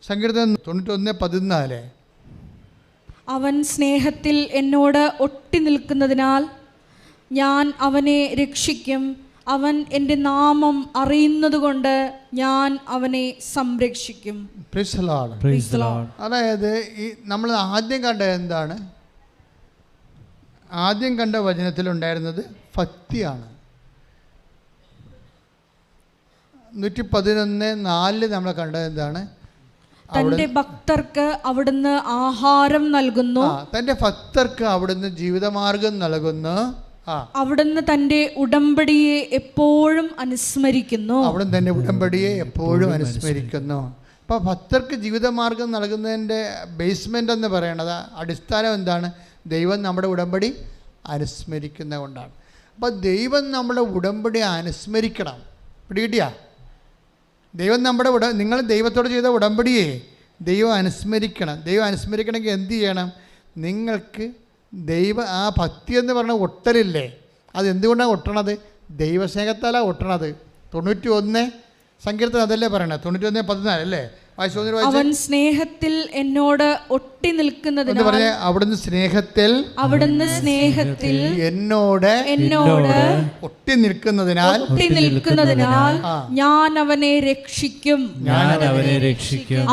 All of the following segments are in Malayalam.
സങ്കീർത്തനം 91:14. അവൻ സ്നേഹത്തിൽ എന്നോട് ഒട്ടി നിൽക്കുന്നതിനാൽ ഞാൻ അവനെ രക്ഷിക്കും. അവൻ എൻ്റെ നാമം അറിയുന്നതുകൊണ്ട് ഞാൻ അവനെ സംരക്ഷിക്കും. Praise the Lord. അതായത് ഈ നമ്മൾ ആദ്യം കണ്ട എന്താണ്? ആദ്യം കണ്ട വചനത്തിലുണ്ടായിരുന്നത് ഭക്തിയാണ്. 111:4 നമ്മൾ കണ്ടത് എന്താണ്? തന്റെ ഭക്തർക്ക് അവിടുന്ന് ആഹാരം നൽകുന്നു. തന്റെ ഭക്തർക്ക് അവിടുന്ന് ജീവിതമാർഗം നൽകുന്നു. അവിടുന്ന് തന്റെ ഉടമ്പടിയെ എപ്പോഴും അനുസ്മരിക്കുന്നു. അവിടുന്ന് തന്റെ ഉടമ്പടിയെ എപ്പോഴും അനുസ്മരിക്കുന്നു. അപ്പോൾ ഭക്തർക്ക് ജീവിതമാർഗം നൽകുന്നതിൻ്റെ ബേസ്മെൻ്റ് എന്ന് പറയണത്, അടിസ്ഥാനം എന്താണ്? ദൈവം നമ്മുടെ ഉടമ്പടി അനുസ്മരിക്കുന്നത് കൊണ്ടാണ്. അപ്പോൾ ദൈവം നമ്മുടെ ഉടമ്പടി അനുസ്മരിക്കണം. പിടികിട്ടിയാ? ദൈവം നമ്മുടെ നിങ്ങൾ ദൈവത്തോട് ചെയ്ത ഉടമ്പടിയെ ദൈവം അനുസ്മരിക്കണം. ദൈവം അനുസ്മരിക്കണമെങ്കിൽ എന്ത് ചെയ്യണം? നിങ്ങൾക്ക് ആ ഭക്തി എന്ന് പറഞ്ഞ ഒട്ടലില്ലേ, അതെന്തുകൊണ്ടാണ് ഒട്ടണത്? ദൈവസ്നേഹത്താലാണ് ഒട്ടണത്. 91 സങ്കീർത്തനം അതല്ലേ പറയണത്? 91:14 അല്ലേ? അവൻ സ്നേഹത്തിൽ എന്നോട് ഒട്ടി നിൽക്കുന്നതിനാൽ, അവിടുന്ന് സ്നേഹത്തിൽ എന്നോട് ഒട്ടി നിൽക്കുന്നതിനാൽ ഞാൻ അവനെ രക്ഷിക്കും.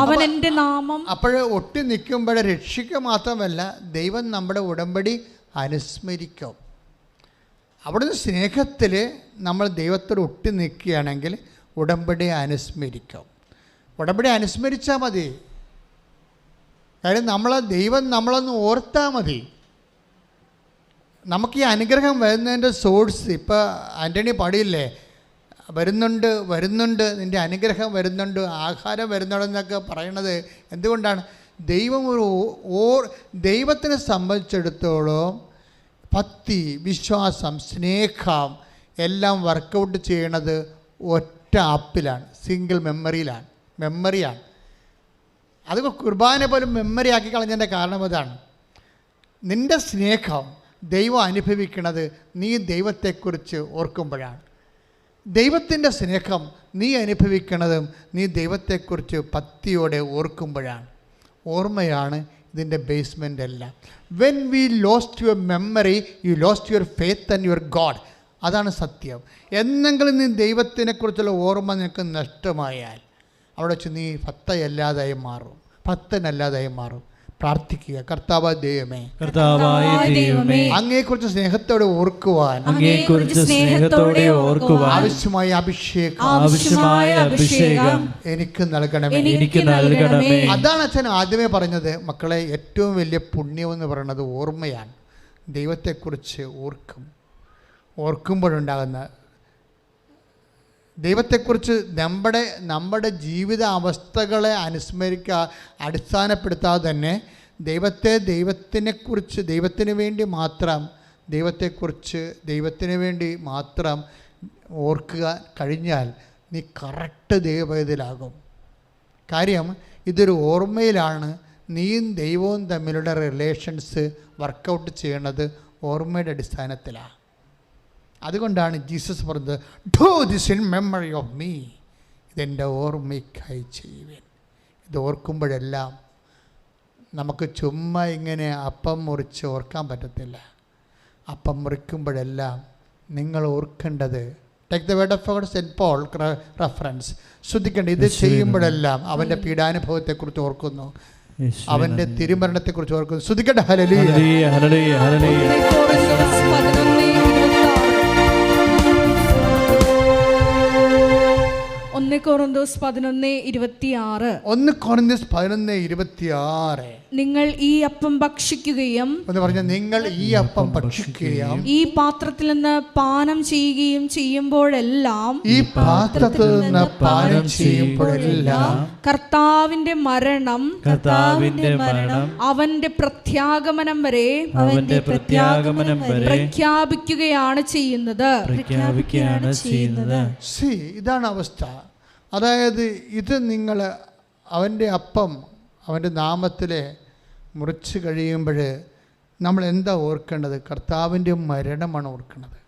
അവൻ എൻ്റെ നാമം. അപ്പോഴേ ഒട്ടി നിൽക്കുമ്പോഴേ രക്ഷിക്കുക മാത്രമല്ല, ദൈവം നമ്മുടെ ഉടമ്പടി അനുസ്മരിക്കും. അവിടുന്ന് സ്നേഹത്തിൽ നമ്മൾ ദൈവത്തോട് ഒട്ടി നിൽക്കുകയാണെങ്കിൽ ഉടമ്പടി അനുസ്മരിക്കും. ഉടമ്പടി അനുസ്മരിച്ചാൽ മതി. കാര്യം ദൈവം നമ്മളൊന്ന് ഓർത്താൽ മതി. നമുക്ക് ഈ അനുഗ്രഹം വരുന്നതിൻ്റെ സോഴ്സ്, ഇപ്പോൾ ആൻ്റണി പാടിയില്ലേ, വരുന്നുണ്ട് നിൻ്റെ അനുഗ്രഹം വരുന്നുണ്ട്, ആഹാരം വരുന്നുണ്ടെന്നൊക്കെ പറയണത് എന്തുകൊണ്ടാണ്? ദൈവം ദൈവത്തിനെ സംബന്ധിച്ചിടത്തോളം ഭക്തി, വിശ്വാസം, സ്നേഹം എല്ലാം വർക്കൗട്ട് ചെയ്യണത് ഒറ്റ ആപ്പിലാണ്, സിംഗിൾ മെമ്മറിയാണ്. അത് കുർബാന പോലും മെമ്മറി ആക്കി കളഞ്ഞതിൻ്റെ കാരണം അതാണ്. നിൻ്റെ സ്നേഹം ദൈവം അനുഭവിക്കുന്നത് നീ ദൈവത്തെക്കുറിച്ച് ഓർക്കുമ്പോഴാണ്. ദൈവത്തിൻ്റെ സ്നേഹം നീ അനുഭവിക്കുന്നതും നീ ദൈവത്തെക്കുറിച്ച് ഭക്തിയോടെ ഓർക്കുമ്പോഴാണ്. ഓർമ്മയാണ് ഇതിൻ്റെ ബേസ്മെൻ്റ് എല്ലാം. When we lost your memory, you lost your faith and your God. അതാണ് സത്യം. എന്നെങ്കിലും നീ ദൈവത്തിനെക്കുറിച്ചുള്ള ഓർമ്മ നിനക്ക് നഷ്ടമായാൽ അവിടെ വെച്ച് നീ ഭക്തനല്ലാതായി മാറും. പ്രാർത്ഥിക്കുക, കർത്താവായ ദൈവമേ, അങ്ങയെക്കുറിച്ച് സ്നേഹത്തോടെ ഓർക്കുവാൻ ആവശ്യമായ അഭിഷേകം എനിക്ക് നൽകണമേ. അതാണ് അച്ഛൻ ആദ്യമേ പറഞ്ഞത്. മക്കളെ, ഏറ്റവും വലിയ പുണ്യമെന്ന് പറയുന്നത് ഓർമ്മയാണ്. ദൈവത്തെക്കുറിച്ച് ഓർക്കുമ്പോഴുണ്ടാകുന്ന, ദൈവത്തെക്കുറിച്ച് നമ്മുടെ ജീവിത അവസ്ഥകളെ അടിസ്ഥാനപ്പെടുത്താതെ തന്നെ ദൈവത്തിന് വേണ്ടി മാത്രം ഓർക്കുക കഴിഞ്ഞാൽ നീ കറക്റ്റ് ദൈവപൈതലാകും. കാര്യം ഇതൊരു ഓർമ്മയിലാണ്. നീയും ദൈവവും തമ്മിലുള്ള റിലേഷൻസ് വർക്കൗട്ട് ചെയ്യണത് ഓർമ്മയുടെ അടിസ്ഥാനത്തിലാണ്. അതുകൊണ്ടാണ് ജീസസ് പറഞ്ഞത്, do this in memory of me. ഇതെൻ്റെ ഓർമ്മയ്ക്കായി ചെയ്യുവേൻ. ഇത് ഓർക്കുമ്പോഴെല്ലാം നമുക്ക് ചുമ്മാ ഇങ്ങനെ അപ്പം മുറിച്ച് ഓർക്കാൻ പറ്റത്തില്ല. അപ്പം മുറിക്കുമ്പോഴെല്ലാം നിങ്ങൾ ഓർക്കേണ്ടത്, take the word of God, saint Paul reference, ശ്രദ്ധിക്കേണ്ടത് ഇത് ചെയ്യുമ്പോഴെല്ലാം അവൻ്റെ പീഡാനുഭവത്തെക്കുറിച്ച് ഓർക്കുന്നു, അവൻ്റെ തിരുമരണത്തെക്കുറിച്ച് ഓർക്കുന്നു. ശ്രദ്ധിക്കട്ടെ. ഹല്ലേലൂയ, ഹല്ലേലൂയ, ഹല്ലേലൂയ. 1 കൊറിന്തോസ് 11:26 നിങ്ങൾ ഈ അപ്പം ഭക്ഷിക്കുകയും ഈ പാത്രത്തിൽ നിന്ന് പാനം ചെയ്യുകയും ചെയ്യുമ്പോഴെല്ലാം കർത്താവിന്റെ മരണം അവന്റെ പ്രത്യാഗമനം വരെ പ്രഖ്യാപിക്കുകയാണ് ചെയ്യുന്നത്. ഇതാണ് അവസ്ഥ. അതായത് ഇത് നിങ്ങൾ അവൻ്റെ അപ്പം അവൻ്റെ നാമത്തിൽ മുറിച്ച് കഴിയുമ്പോൾ നമ്മൾ എന്താ ഓർക്കേണ്ടത്? കർത്താവിൻ്റെ മരണമാണ് ഓർക്കുന്നത്.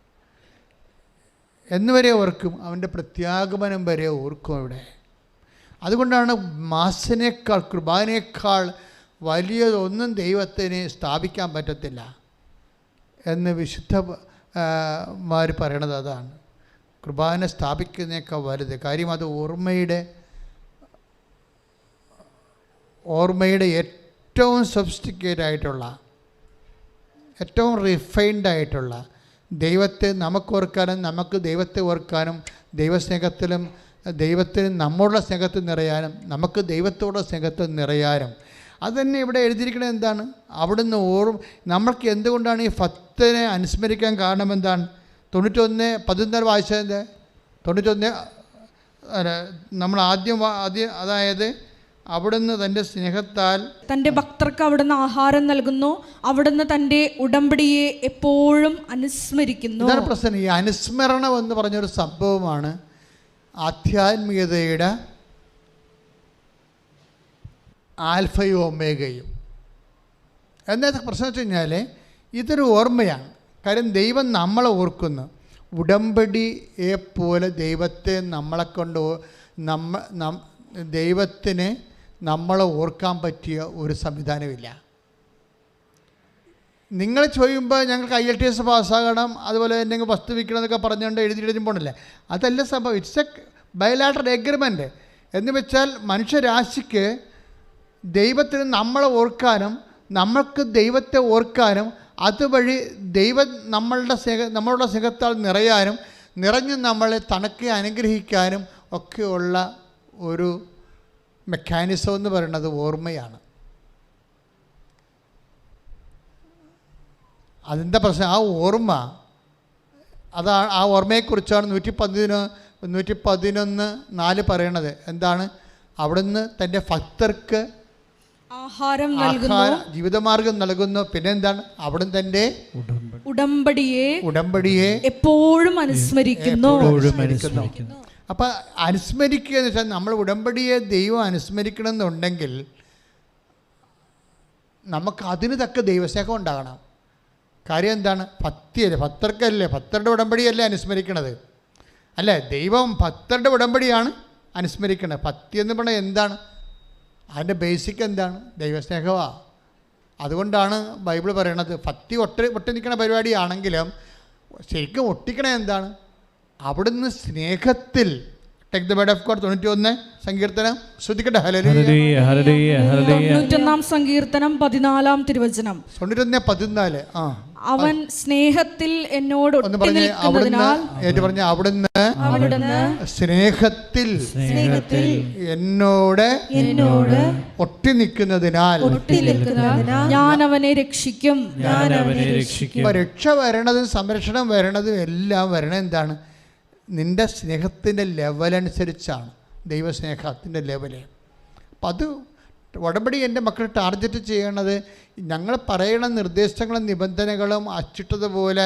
എന്നുവരെ ഓർക്കും? അവൻ്റെ പ്രത്യാഗമനം വരെ ഓർക്കും. ഇവിടെ അതുകൊണ്ടാണ് മാസിനേക്കാൾ കുർബാനയേക്കാൾ വലിയതൊന്നും ദൈവത്തിന് സ്ഥാപിക്കാൻ പറ്റത്തില്ല എന്ന് വിശുദ്ധമാർ പറയണത് അതാണ്. കുർബാന സ്ഥാപിക്കുന്നതിനേക്കാൾ വലുത്. കാര്യം അത് ഓർമ്മയുടെ ഏറ്റവും സൊഫിസ്റ്റിക്കേറ്റ് ആയിട്ടുള്ള, ഏറ്റവും റിഫൈൻഡ് ആയിട്ടുള്ള, ദൈവത്തെ നമുക്ക് ഓർക്കാനും നമുക്ക് ദൈവത്തെ ഓർക്കാനും, ദൈവസ്നേഹത്തിലും ദൈവത്തിന് നമ്മളുടെ സ്നേഹത്തിൽ നിറയാനും നമുക്ക് ദൈവത്തോടെ സ്നേഹത്തിൽ നിറയാനും. അത് തന്നെ ഇവിടെ എഴുതിയിരിക്കുന്നത് എന്താണ്? അവിടുന്ന് നമ്മൾക്ക് എന്തുകൊണ്ടാണ് ഈ ഫത്തിനെ അനുസ്മരിക്കാൻ കാരണം എന്താണ്? 91:14 വായിച്ചതിൻ്റെ 91 നമ്മൾ ആദ്യം അതായത് അവിടുന്ന് തൻ്റെ സ്നേഹത്താൽ തൻ്റെ ഭക്തർക്ക് അവിടുന്ന് ആഹാരം നൽകുന്നു, അവിടുന്ന് തൻ്റെ ഉടമ്പടിയെ എപ്പോഴും അനുസ്മരിക്കുന്നു. ഇതാണ് പ്രശ്നം. ഈ അനുസ്മരണം എന്ന് പറഞ്ഞൊരു സംഭവമാണ് ആധ്യാത്മികതയുടെ ആൽഫയും ഒമേഗയും. എന്താ പ്രശ്നം വെച്ച് കഴിഞ്ഞാൽ ഇതൊരു ഓർമ്മയാണ്. കാര്യം ദൈവം നമ്മളെ ഓർക്കുന്നു. ഉടമ്പടിയെ പോലെ ദൈവത്തെ നമ്മളെ കൊണ്ട് ദൈവത്തിന് നമ്മളെ ഓർക്കാൻ പറ്റിയ ഒരു സംവിധാനമില്ല. നിങ്ങൾ ചോദിക്കുമ്പോൾ ഞങ്ങൾക്ക് IELTS പാസ്സാകണം, അതുപോലെ എന്തെങ്കിലും വസ്തു വിൽക്കണം എന്നൊക്കെ പറഞ്ഞുകൊണ്ട് എഴുതിപ്പോണില്ലേ, അതല്ല സംഭവം. It's A bilateral agreement. എന്ന് വെച്ചാൽ മനുഷ്യരാശിക്ക് ദൈവത്തിന് നമ്മളെ ഓർക്കാനും നമ്മൾക്ക് ദൈവത്തെ ഓർക്കാനും അതുവഴി ദൈവം നമ്മളുടെ സ്നേഹത്താൽ നിറയാനും നിറഞ്ഞ് നമ്മളെ തണുക്കെ അനുഗ്രഹിക്കാനും ഒക്കെയുള്ള ഒരു മെക്കാനിസം എന്ന് പറയുന്നത് ഓർമ്മയാണ്. അതിൻ്റെ പ്രശ്നം ആ ഓർമ്മ, അതാണ് ആ ഓർമ്മയെക്കുറിച്ചാണ് 111:4 പറയണത്. എന്താണ്? അവിടുന്ന് തൻ്റെ ഭക്തർക്ക് ആഹാരം ജീവിതമാർഗം നൽകുന്നു. പിന്നെ എന്താണ്? അവിടുന്ന് തൻ്റെ ഉടമ്പടിയെ എപ്പോഴും അനുസ്മരിക്കുന്നു. അപ്പം അനുസ്മരിക്കുക എന്ന് വെച്ചാൽ നമ്മൾ ഉടമ്പടിയെ ദൈവം അനുസ്മരിക്കണമെന്നുണ്ടെങ്കിൽ നമുക്ക് അതിന് തക്ക ദൈവസ്നേഹം ഉണ്ടാകണം. കാര്യം എന്താണ്? ഭക്തിയല്ലേ, ഭക്തർക്കല്ലേ, ഭക്തരുടെ ഉടമ്പടിയല്ലേ അനുസ്മരിക്കണത്, അല്ലേ? ദൈവം ഭക്തരുടെ ഉടമ്പടിയാണ് അനുസ്മരിക്കണത്. ഭക്തി എന്ന് പറഞ്ഞാൽ എന്താണ്? അതിൻ്റെ ബേസിക് എന്താണ്? ദൈവസ്നേഹമാണ്. അതുകൊണ്ടാണ് ബൈബിൾ പറയണത് ഭക്തി ഒട്ടി നിൽക്കുന്ന പരിപാടിയാണെങ്കിലും ശരിക്കും ഒട്ടിക്കണേ എന്താണ്? അവിടുന്ന് സ്നേഹത്തിൽ. Take the word of God. 91 സങ്കീർത്തനം ശ്രദ്ധിക്കട്ടെ. ഹല്ലേലൂയ ഹല്ലേലൂയ ഹല്ലേലൂയ. 91 സങ്കീർത്തനം 14 തിരുവചനം. 91:14. അവൻ സ്നേഹത്തിൽ എന്നോട് അവിടുന്ന് സ്നേഹത്തിൽ എന്നോട് ഒട്ടി നിൽക്കുന്നതിനാൽ ഞാൻ അവനെ രക്ഷിക്കും. രക്ഷ വരണതും സംരക്ഷണം വരണതും എല്ലാം വരണത് എന്താണ്? നിൻ്റെ സ്നേഹത്തിൻ്റെ ലെവലനുസരിച്ചാണ്, ദൈവസ്നേഹത്തിൻ്റെ ലെവല്. അപ്പം അത് ഉടമ്പടി എൻ്റെ മക്കൾ ടാർഗറ്റ് ചെയ്യണത് ഞങ്ങൾ പറയുന്ന നിർദ്ദേശങ്ങളും നിബന്ധനകളും അച്ചിട്ടതുപോലെ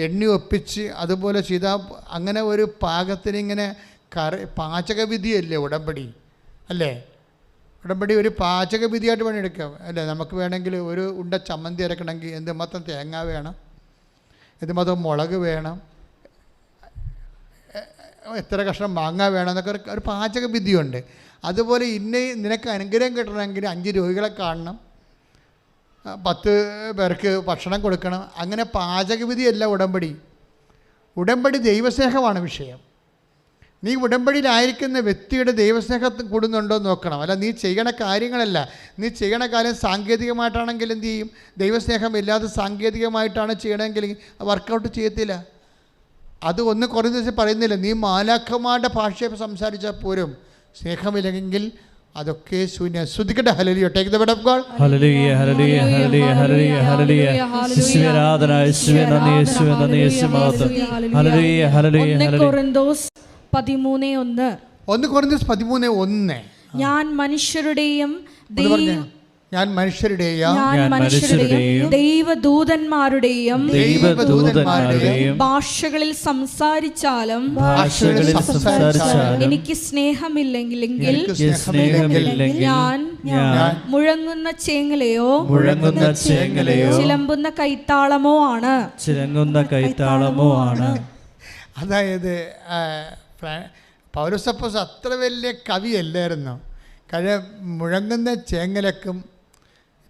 എണ്ണി ഒപ്പിച്ച് അതുപോലെ ചെയ്താൽ അങ്ങനെ ഒരു പാകത്തിന് ഇങ്ങനെ പാചകവിധിയല്ലേ ഉടമ്പടി, അല്ലേ? ഉടമ്പടി ഒരു പാചകവിധിയായിട്ട് പണിയെടുക്കാം, അല്ലേ? നമുക്ക് വേണമെങ്കിൽ ഒരു ഉണ്ട ചമ്മന്തി അരക്കണമെങ്കിൽ എന്തുമാത്രം തേങ്ങ വേണം, എന്തുമാത്രം മുളക് വേണം, എത്ര കഷ്ണം മാങ്ങ വേണം എന്നൊക്കെ ഒരു പാചകവിധിയുണ്ട്. അതുപോലെ നിനക്ക് അനുഗ്രഹം കിട്ടണമെങ്കിൽ 5 രോഗികളെ കാണണം, 10 പേർക്ക് ഭക്ഷണം കൊടുക്കണം. അങ്ങനെ പാചകവിധിയല്ല ഉടമ്പടി. ഉടമ്പടി ദൈവസ്നേഹമാണ് വിഷയം. നീ ഉടമ്പടിയിലായിരിക്കുന്ന വ്യക്തിയുടെ ദൈവസ്നേഹം കൂടുന്നുണ്ടോ എന്ന് നോക്കണം. അല്ല നീ ചെയ്യണ കാര്യങ്ങളല്ല. നീ ചെയ്യണ കാര്യം സാങ്കേതികമായിട്ടാണെങ്കിൽ എന്ത് ചെയ്യും? ദൈവസ്നേഹം ഇല്ലാതെ സാങ്കേതികമായിട്ടാണ് ചെയ്യണമെങ്കിൽ വർക്കൗട്ട് ചെയ്യത്തില്ല. അത് ഒന്ന് കുറേ ദിവസം പറയുന്നില്ല. നീ മാലാഖമാരുടെ ഭാഷയെ സംസാരിച്ചാൽ പോലും സ്നേഹമില്ലെങ്കിൽ അതൊക്കെ ശൂന്യം. ശ്രദ്ധിക്കട്ടെ. ഹല്ലേലൂയ. Take the word of God. ഹല്ലേലൂയ ഹല്ലേലൂയ ഹല്ലേലൂയ ഹല്ലേലൂയ ഹല്ലേലൂയ. യേശുവേ ആരാധന, യേശുവേ നന്ദി, യേശുവേ നന്ദി, യേശുവേ മഹത്വം. ഹല്ലേലൂയ ഹല്ലേലൂയ ഹല്ലേലൂയ. 1 കൊരിന്തോസ് 13:1. ഞാൻ മനുഷ്യരുടെയും ദൈവദൂതന്മാരുടെയും ഭാഷകളിൽ സംസാരിച്ചാലും എനിക്ക് സ്നേഹമില്ലെങ്കിൽ ഞാൻ മുഴങ്ങുന്ന ചേങ്ങലയോ ചിലമ്പുന്ന കൈത്താളമോ ആണ്. അതായത് പൗലോസ് അപ്പോസ്തലൻ അത്ര വലിയ കവിയല്ലായിരുന്നു. കാര്യം മുഴങ്ങുന്ന ചേങ്ങലക്കും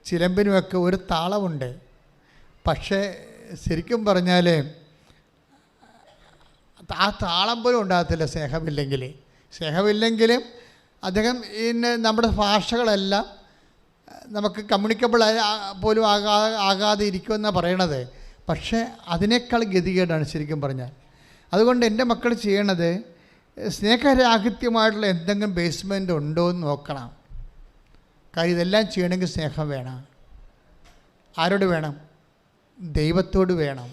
ചിലമ്പിനുമൊക്കെ ഒരു താളമുണ്ട്. പക്ഷേ ശരിക്കും പറഞ്ഞാൽ ആ താളം പോലും ഉണ്ടാകത്തില്ല സ്നേഹമില്ലെങ്കിലും അദ്ദേഹം നമ്മുടെ ഭാഷകളെല്ലാം നമുക്ക് കമ്മ്യൂണിക്കബിൾ പോലും ആകാതെ ഇരിക്കുമെന്നാണ് പറയണത്. പക്ഷേ അതിനേക്കാൾ ഗതികേടാണ് ശരിക്കും പറഞ്ഞാൽ. അതുകൊണ്ട് എൻ്റെ മക്കൾ ചെയ്യണത് സ്നേഹരാഹിത്യമായിട്ടുള്ള എന്തെങ്കിലും ബേസ്മെൻ്റ് ഉണ്ടോ എന്ന് നോക്കണം. കാര്യം ഇതെല്ലാം ചെയ്യണമെങ്കിൽ സ്നേഹം വേണം. ആരോട് വേണം? ദൈവത്തോട് വേണം.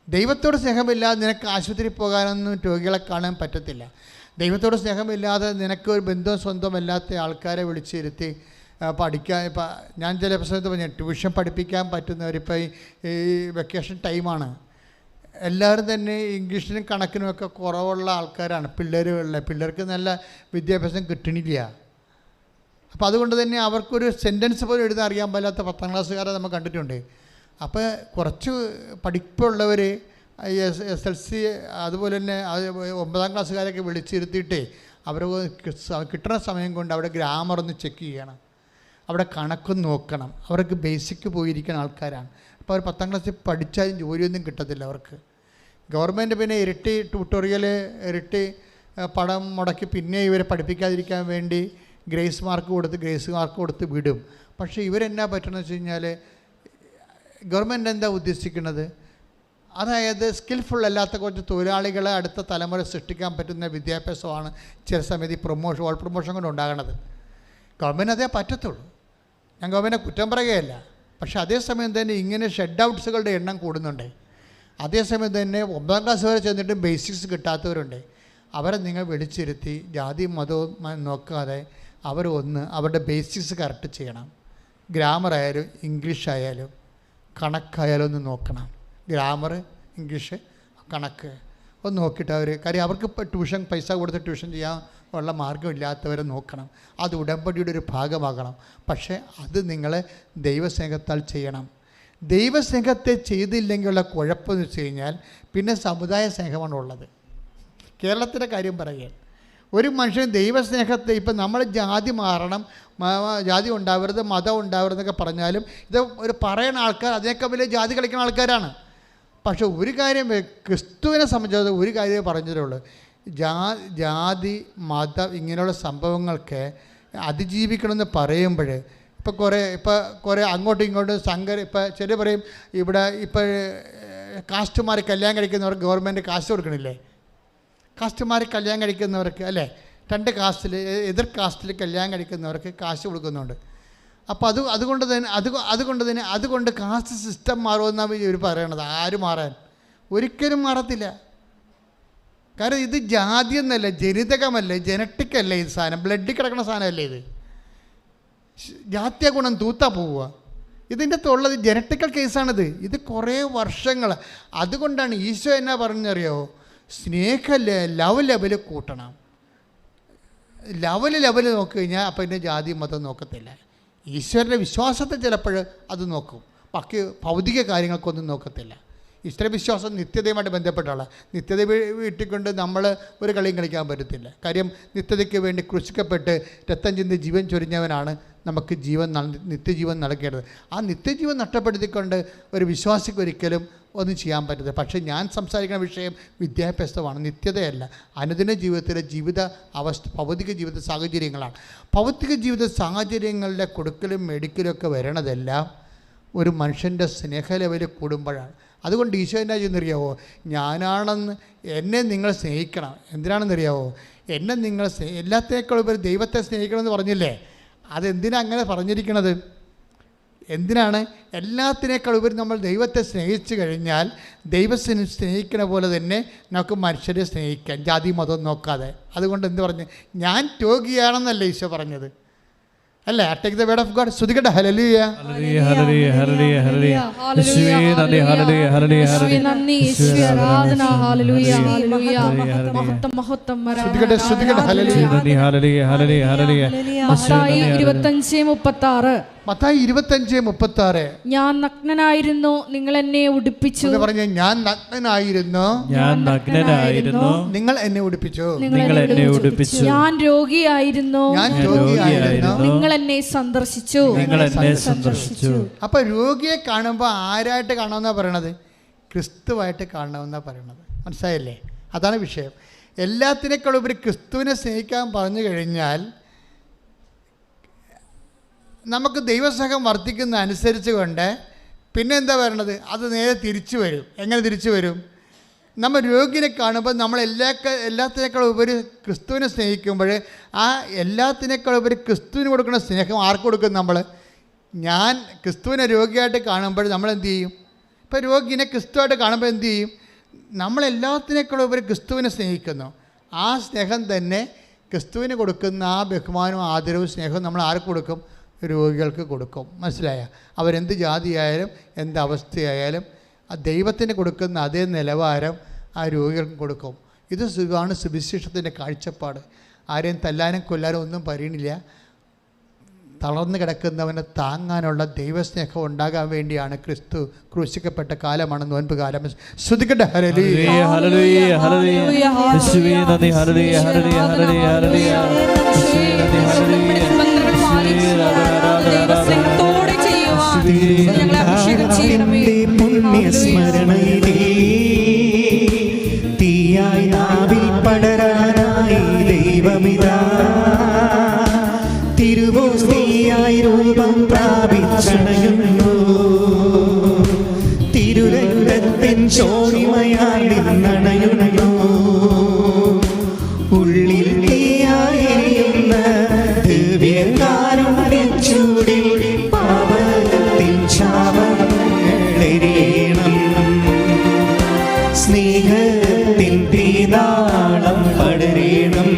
ദൈവത്തോട് സ്നേഹമില്ലാതെ നിനക്ക് ആശുപത്രി പോകാനൊന്നും രോഗികളെ കാണാൻ പറ്റത്തില്ല. ദൈവത്തോട് സ്നേഹമില്ലാതെ നിനക്ക് ഒരു ബന്ധവും സ്വന്തമല്ലാത്ത ആൾക്കാരെ വിളിച്ചിരുത്തി പഠിക്കാൻ, ഇപ്പം ഞാൻ ചില പ്രശ്നത്തിൽ പറഞ്ഞു ട്യൂഷൻ പഠിപ്പിക്കാൻ പറ്റുന്നവരിപ്പോൾ ഈ വെക്കേഷൻ ടൈമാണ്. എല്ലാവരും തന്നെ ഇംഗ്ലീഷിനും കണക്കിനുമൊക്കെ കുറവുള്ള ആൾക്കാരാണ് പിള്ളേർക്ക് നല്ല വിദ്യാഭ്യാസം കിട്ടണില്ല. അപ്പോൾ അതുകൊണ്ട് തന്നെ അവർക്കൊരു സെൻറ്റൻസ് പോലും എഴുതാൻ അറിയാൻ പാടില്ലാത്ത 10ാം ക്ലാസ്സുകാരെ നമ്മൾ കണ്ടിട്ടുണ്ട്. അപ്പോൾ കുറച്ച് പഠിപ്പുള്ളവർ SSLC അതുപോലെ തന്നെ 9ാം ക്ലാസ്സുകാരൊക്കെ വിളിച്ചിരുത്തിയിട്ട് അവർ കിട്ടുന്ന സമയം കൊണ്ട് അവിടെ ഗ്രാമർ ഒന്ന് ചെക്ക് ചെയ്യണം, അവിടെ കണക്കൊന്ന് നോക്കണം. അവർക്ക് ബേസിക്ക് പോയിരിക്കുന്ന ആൾക്കാരാണ്. അപ്പോൾ അവർ 10ാം ക്ലാസ്സിൽ പഠിച്ചാലും ജോലിയൊന്നും കിട്ടത്തില്ല അവർക്ക്. ഗവൺമെൻറ് പിന്നെ ഇരട്ടി ട്യൂട്ടോറിയൽ ഇരട്ടി പണം മുടക്കി പിന്നെ ഇവരെ പഠിപ്പിക്കാതിരിക്കാൻ വേണ്ടി ഗ്രേസ് മാർക്ക് കൊടുത്ത് വിടും. പക്ഷേ ഇവരെന്നാ പറ്റണമെന്ന് വെച്ച് കഴിഞ്ഞാൽ ഗവൺമെൻറ് എന്താ ഉദ്ദേശിക്കുന്നത്? അതായത് സ്കിൽഫുൾ അല്ലാത്ത കുറച്ച് തൊഴിലാളികളെ അടുത്ത തലമുറ സൃഷ്ടിക്കാൻ പറ്റുന്ന വിദ്യാഭ്യാസമാണ് ചില സമയത്ത് ഓൾ പ്രൊമോഷൻ കൊണ്ട് ഉണ്ടാകണത്. ഗവൺമെൻറ് അതേ പറ്റത്തുള്ളൂ. ഞാൻ ഗവൺമെൻറ് കുറ്റം പറയുകയല്ല. പക്ഷേ അതേസമയം തന്നെ ഇങ്ങനെ ഷെഡ് ഔട്ട്സുകളുടെ എണ്ണം കൂടുന്നുണ്ട്. അതേസമയം തന്നെ 9ാം ക്ലാസ് വരെ ചെന്നിട്ട് ബേസിക്സ് കിട്ടാത്തവരുണ്ട്. അവരെ നിങ്ങൾ വിളിച്ചിരുത്തി ജാതി മതവും നോക്കാതെ അവരുടെ ബേസിക്സ് കറക്റ്റ് ചെയ്യണം. ഗ്രാമർ ആയാലും ഇംഗ്ലീഷ് ആയാലും കണക്കായാലും ഒന്ന് നോക്കണം. ഗ്രാമർ, ഇംഗ്ലീഷ്, കണക്ക് ഒന്ന് നോക്കിയിട്ട് കാര്യം അവർക്ക് ഇപ്പോൾ ട്യൂഷൻ പൈസ കൊടുത്ത് ട്യൂഷൻ ചെയ്യാൻ ഉള്ള മാർഗ്ഗമില്ലാത്തവരെ നോക്കണം. അത് ഉടമ്പടിയുടെ ഒരു ഭാഗമാകണം. പക്ഷേ അത് നിങ്ങൾ ദൈവസ്നേഹത്താൽ ചെയ്യണം. ദൈവസ്നേഹത്തെ ചെയ്തില്ലെങ്കിലുള്ള കുഴപ്പമെന്ന് വെച്ച് കഴിഞ്ഞാൽ പിന്നെ സമുദായ സ്നേഹമാണ് ഉള്ളത്. കേരളത്തിൻ്റെ കാര്യം പറയുക, ഒരു മനുഷ്യൻ ദൈവസ്നേഹത്തെ ഇപ്പം നമ്മൾ ജാതി മാറണം, ജാതി ഉണ്ടാവരുത്, മതം ഉണ്ടാവരുതെന്നൊക്കെ പറഞ്ഞാലും ഇത് ഒരു പറയുന്ന ആൾക്കാർ അതിനേക്കാൾ വലിയ ജാതി കളിക്കുന്ന ആൾക്കാരാണ്. പക്ഷെ ഒരു കാര്യം ക്രിസ്തുവിനെ സംബന്ധിച്ചിടത്തോളം ഒരു കാര്യമേ പറഞ്ഞിട്ടുള്ളൂ, ജാതി മതം ഇങ്ങനെയുള്ള സംഭവങ്ങൾക്ക് അതിജീവിക്കണമെന്ന് പറയുമ്പോൾ ഇപ്പോൾ അങ്ങോട്ടും ഇങ്ങോട്ടും ഇപ്പം ചില പറയും ഇവിടെ ഇപ്പോൾ കാസ്റ്റുമാർ കല്യാണം കഴിക്കുന്നവർക്ക് ഗവൺമെൻറ് കാശ് കൊടുക്കണില്ലേ? കാസ്റ്റുമാർ കല്യാണം കഴിക്കുന്നവർക്ക് അല്ലേ, 2 കാസ്റ്റിൽ എതിർ കാസ്റ്റിൽ കല്യാണം കഴിക്കുന്നവർക്ക് കാശ് കൊടുക്കുന്നുണ്ട്. അപ്പോൾ അതുകൊണ്ട് കാസ്റ്റ് സിസ്റ്റം മാറുമെന്നാണ് ഇവർ പറയണത്. ആര് മാറാൻ? ഒരിക്കലും മാറത്തില്ല. കാരണം ഇത് ജാതി എന്നല്ല, ജനിതകമല്ലേ, ജനറ്റിക്കല്ലേ ഇത് സാധനം, ബ്ലഡിൽ കിടക്കുന്ന സാധനമല്ലേ ഇത്. ജാത്യ ഗുണം തൂത്താ പോവുക. ഇതിൻ്റെ അകത്തുള്ളത് ജനറ്റിക്കൽ കേസാണിത്. ഇത് കുറേ വർഷങ്ങൾ. അതുകൊണ്ടാണ് ഈശോ എന്നാ പറഞ്ഞറിയോ, ലവ് ലെവല് കൂട്ടണം. ലെവല് നോക്കി കഴിഞ്ഞാൽ അപ്പം ഇതിൻ്റെ ജാതി മതം നോക്കത്തില്ല. ഈശ്വരൻ്റെ വിശ്വാസത്തെ ചിലപ്പോൾ അത് നോക്കും, ബാക്കി ഭൗതിക കാര്യങ്ങൾക്കൊന്നും നോക്കത്തില്ല. ഈശ്വരവിശ്വാസം നിത്യതയുമായിട്ട് ബന്ധപ്പെട്ടുള്ള നിത്യത വീട്ടിക്കൊണ്ട് നമ്മൾ ഒരു കളിയും കളിക്കാൻ പറ്റത്തില്ല. കാര്യം നിത്യതയ്ക്ക് വേണ്ടി ക്രൂശിക്കപ്പെട്ട് രക്തം ചിന്തി ജീവൻ ചൊരിഞ്ഞവനാണ് നമുക്ക് നിത്യജീവൻ നൽകേണ്ടത്. ആ നിത്യജീവൻ നഷ്ടപ്പെടുത്തിക്കൊണ്ട് ഒരു വിശ്വാസിക്ക് ഒരിക്കലും ഒന്നും ചെയ്യാൻ പറ്റത്തില്ല. പക്ഷേ ഞാൻ സംസാരിക്കുന്ന വിഷയം വിദ്യാഭ്യാസമാണ്, നിത്യതയല്ല. അനുദിന ജീവിതത്തിലെ ഭൗതിക ജീവിത സാഹചര്യങ്ങളാണ്. ഭൗതിക ജീവിത സാഹചര്യങ്ങളുടെ കൊടുക്കലും മെഡിക്കലും ഒക്കെ വരണതെല്ലാം ഒരു മനുഷ്യൻ്റെ സ്നേഹ ലെവലിൽ കൂടുമ്പോഴാണ്. അതുകൊണ്ട് ഈശോ എന്നാ ചെയ്യുന്നറിയാവോ, എന്നെ നിങ്ങൾ സ്നേഹിക്കണം. എന്തിനാണെന്നറിയാവോ, എന്നെ നിങ്ങൾ എല്ലാത്തേക്കാളും ഉപരി ദൈവത്തെ സ്നേഹിക്കണമെന്ന് പറഞ്ഞില്ലേ? അതെന്തിനാണ് അങ്ങനെ പറഞ്ഞിരിക്കണത്? എന്തിനാണ്? എല്ലാത്തിനേക്കാൾ ഉപരി നമ്മൾ ദൈവത്തെ സ്നേഹിച്ചു കഴിഞ്ഞാൽ ദൈവത്തിനെ സ്നേഹിക്കണ പോലെ തന്നെ നമുക്ക് മനുഷ്യരെ സ്നേഹിക്കാം, ജാതി മതം നോക്കാതെ. അതുകൊണ്ട് എന്ത് പറഞ്ഞു, ഞാൻ രോഗിയാണെന്നല്ലേ ഈശോ പറഞ്ഞത് അല്ലേ? Take the word of God. സ്തുതിക്കട്ടെ. ഹല്ലേലൂയ ഹല്ലേലൂയ ഹല്ലേലൂയ ഹല്ലേലൂയ ഹല്ലേലൂയ യേശുവേ നന്ദി. ഹല്ലേലൂയ ഹല്ലേലൂയ ഹല്ലേലൂയ നന്ദി. യേശുവേ ആരാധന. ഹല്ലേലൂയ ഹല്ലേലൂയ മഹത്വം സ്തുതിക്കട്ടെ. സ്തുതിക്കട്ടെ. ഹല്ലേലൂയ നന്ദി. ഹല്ലേലൂയ ഹല്ലേലൂയ ഹല്ലേലൂയ. മത്തായി 25:36 മത്തായി 25:36. ഞാൻ നഗ്നനായിരുന്നു, നിങ്ങൾ എന്നെ ഉടുപ്പിച്ചു. പറഞ്ഞ ഞാൻ നഗ്നനായിരുന്നു, നിങ്ങൾ എന്നെ ഉടുപ്പിച്ചു. ഞാൻ രോഗിയായിരുന്നു, നിങ്ങൾ എന്നെ സന്ദർശിച്ചു. അപ്പൊ രോഗിയെ കാണുമ്പോൾ ആരായിട്ട് കാണണമെന്നാ പറയണത്? ക്രിസ്തുവായിട്ട് കാണണമെന്നാ പറയണത്. മനസ്സിലായില്ലേ? അതാണ് വിഷയം. എല്ലാത്തിനേക്കാളും ഉപരി ക്രിസ്തുവിനെ സ്നേഹിക്കാൻ പറഞ്ഞു കഴിഞ്ഞാൽ നമുക്ക് ദൈവസ്നേഹം വർദ്ധിക്കുന്ന അനുസരിച്ച് കൊണ്ട് പിന്നെ എന്താ പറയണത്? അത് നേരെ തിരിച്ചു വരും. എങ്ങനെ തിരിച്ചു വരും? നമ്മൾ രോഗിനെ കാണുമ്പോൾ നമ്മൾ എല്ലാത്തിനേക്കാളും ഉപരി ക്രിസ്തുവിനെ സ്നേഹിക്കുമ്പോൾ ആ എല്ലാത്തിനേക്കാളും ഉപരി ക്രിസ്തുവിന് കൊടുക്കുന്ന സ്നേഹം ആർക്ക് കൊടുക്കും? നമ്മൾ ഞാൻ ക്രിസ്തുവിനെ രോഗിയായിട്ട് കാണുമ്പോൾ നമ്മൾ എന്ത് ചെയ്യും? ഇപ്പോൾ രോഗിനെ ക്രിസ്തുവായിട്ട് കാണുമ്പോൾ എന്ത് ചെയ്യും? നമ്മളെല്ലാത്തിനേക്കാളും ഉപരി ക്രിസ്തുവിനെ സ്നേഹിക്കുന്നു. ആ സ്നേഹം തന്നെ ക്രിസ്തുവിന് കൊടുക്കുന്ന ആ ബഹുമാനവും ആദരവും സ്നേഹവും നമ്മൾ ആർക്ക് കൊടുക്കും? രോഗികൾക്ക് കൊടുക്കും. മനസ്സിലായ? അവരെന്ത് ജാതിയായാലും എന്ത് അവസ്ഥയായാലും ആ ദൈവത്തിന് കൊടുക്കുന്ന അതേ നിലവാരം ആ രോഗികൾക്ക് കൊടുക്കും. ഇത് ആണ് സുവിശേഷത്തിൻ്റെ കാഴ്ചപ്പാട്. ആരെയും തല്ലാനും കൊല്ലാനും ഒന്നും പറയണില്ല. തളർന്നു കിടക്കുന്നവനെ താങ്ങാനുള്ള ദൈവസ്നേഹം ഉണ്ടാകാൻ വേണ്ടിയാണ് ക്രിസ്തു ക്രൂശിക്കപ്പെട്ട കാലമാണ് നോൻപ് കാലം. ശ്രദ്ധിക്കട്ടെ. തീയായി നാവിൽ പടരാനായി ദൈവമിതാ തിരുവോസ്തിയായി രൂപം പ്രാപിച്ചണയുന്നു. തിരുരക്തത്തിൻ ചോണിമയായി നിന്നണയുന്നു. ഉള്ളിൽ തീയായിരിക്കുന്ന ദിവ്യകാരുണ്യച്ചൂടിൽ പാപത്തിൻ ശാപങ്ങളെരിയണം. സ്നേഹത്തിൻ തീനാളം പടരണം.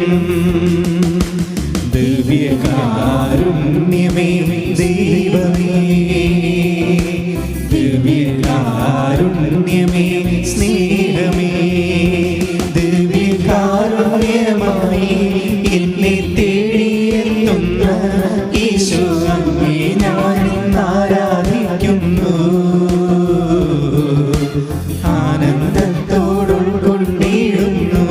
ദിവ്യകാരുണ്യമേ ദൈവമേ, ദിവ്യകാരുണ്യമേ സ്നേഹമേ, ദിവ്യകാരുണ്യമായി എന്നെ തേടിയെത്തുന്ന യേശു അങ്ങേ ഞാൻ ആരാധിക്കുന്നു. ആനന്ദത്തോടുൾക്കൊണ്ടിടുന്നു.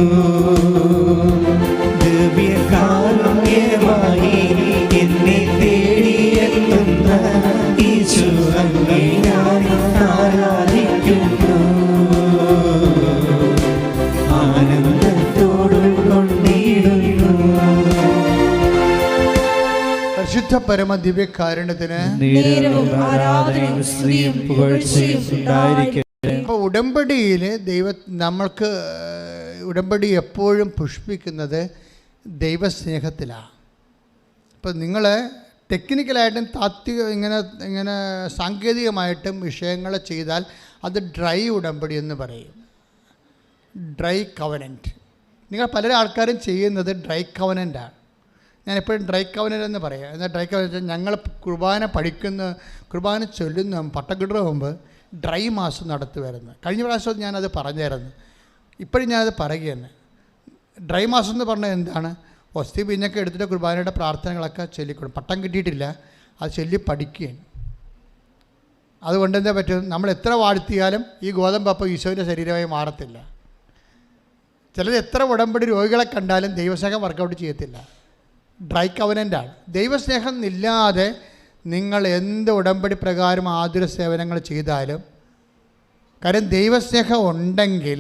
ദിവ്യകാരുണ്യമായി എന്നെ തേടിയെത്തുന്ന യേശു അങ്ങേ ഞാൻ ആരാധിക്കുന്നു. ആനന്ദത്തോടുൾക്കൊണ്ടിടുന്നു. പരിശുദ്ധ പരമ ദിവ്യകാരുണ്യത്തിന് ഇപ്പോൾ ഉടമ്പടിയിൽ നമ്മൾക്ക് ഉടമ്പടി എപ്പോഴും പുഷ്പിക്കുന്നത് ദൈവസ്നേഹത്തിലാണ്. ഇപ്പോൾ നിങ്ങൾ ടെക്നിക്കലായിട്ടും ഇങ്ങനെ സാങ്കേതികമായിട്ടും വിഷയങ്ങൾ ചെയ്താൽ അത് ഡ്രൈ ഉടമ്പടി എന്ന് പറയും. Dry covenant. നിങ്ങൾ പല ആൾക്കാരും ചെയ്യുന്നത് ഡ്രൈ കവനൻ്റാണ്. ഞാൻ എപ്പോഴും ഡ്രൈ കവനൻ്റ് എന്ന് പറയാം. എന്നാൽ ഡ്രൈ കവനൻ്റ് ഞങ്ങൾ കുർബാന ചൊല്ലുന്ന പട്ടക്കിടുന്ന മുമ്പ് ഡ്രൈ മാസം നടത്തുമായിരുന്നു. കഴിഞ്ഞ പ്രാവശ്യം ഞാനത് പറഞ്ഞായിരുന്നു. ഇപ്പോഴും ഞാനത് പറയുകയാണ്. ഡ്രൈ മാസം എന്ന് പറഞ്ഞാൽ എന്താണ്? ഒസ്തി പിന്നൊക്കെ എടുത്തിട്ട് കുർബാനയുടെ പ്രാർത്ഥനകളൊക്കെ ചൊല്ലിക്കൊടുക്കും. പട്ടം കിട്ടിയിട്ടില്ല, അത് ചൊല്ലി പഠിക്കുകയാണ്. അതുകൊണ്ട് എന്താ പറ്റും? നമ്മൾ എത്ര വാഴ്ത്തിയാലും ഈ ഗോതമ്പപ്പം ഈശോയുടെ ശരീരമായി മാറത്തില്ല. ചിലർ എത്ര ഉടമ്പടി രോഗികളെ കണ്ടാലും ദൈവസ്നേഹം വർക്കൗട്ട് ചെയ്യത്തില്ല. ഡ്രൈ കവനൻ്റാണ്. ദൈവസ്നേഹം ഇല്ലാതെ നിങ്ങൾ എന്ത് ഉടമ്പടി പ്രകാരം ആതുര സേവനങ്ങൾ ചെയ്താലും, കാര്യം ദൈവസ്നേഹം ഉണ്ടെങ്കിൽ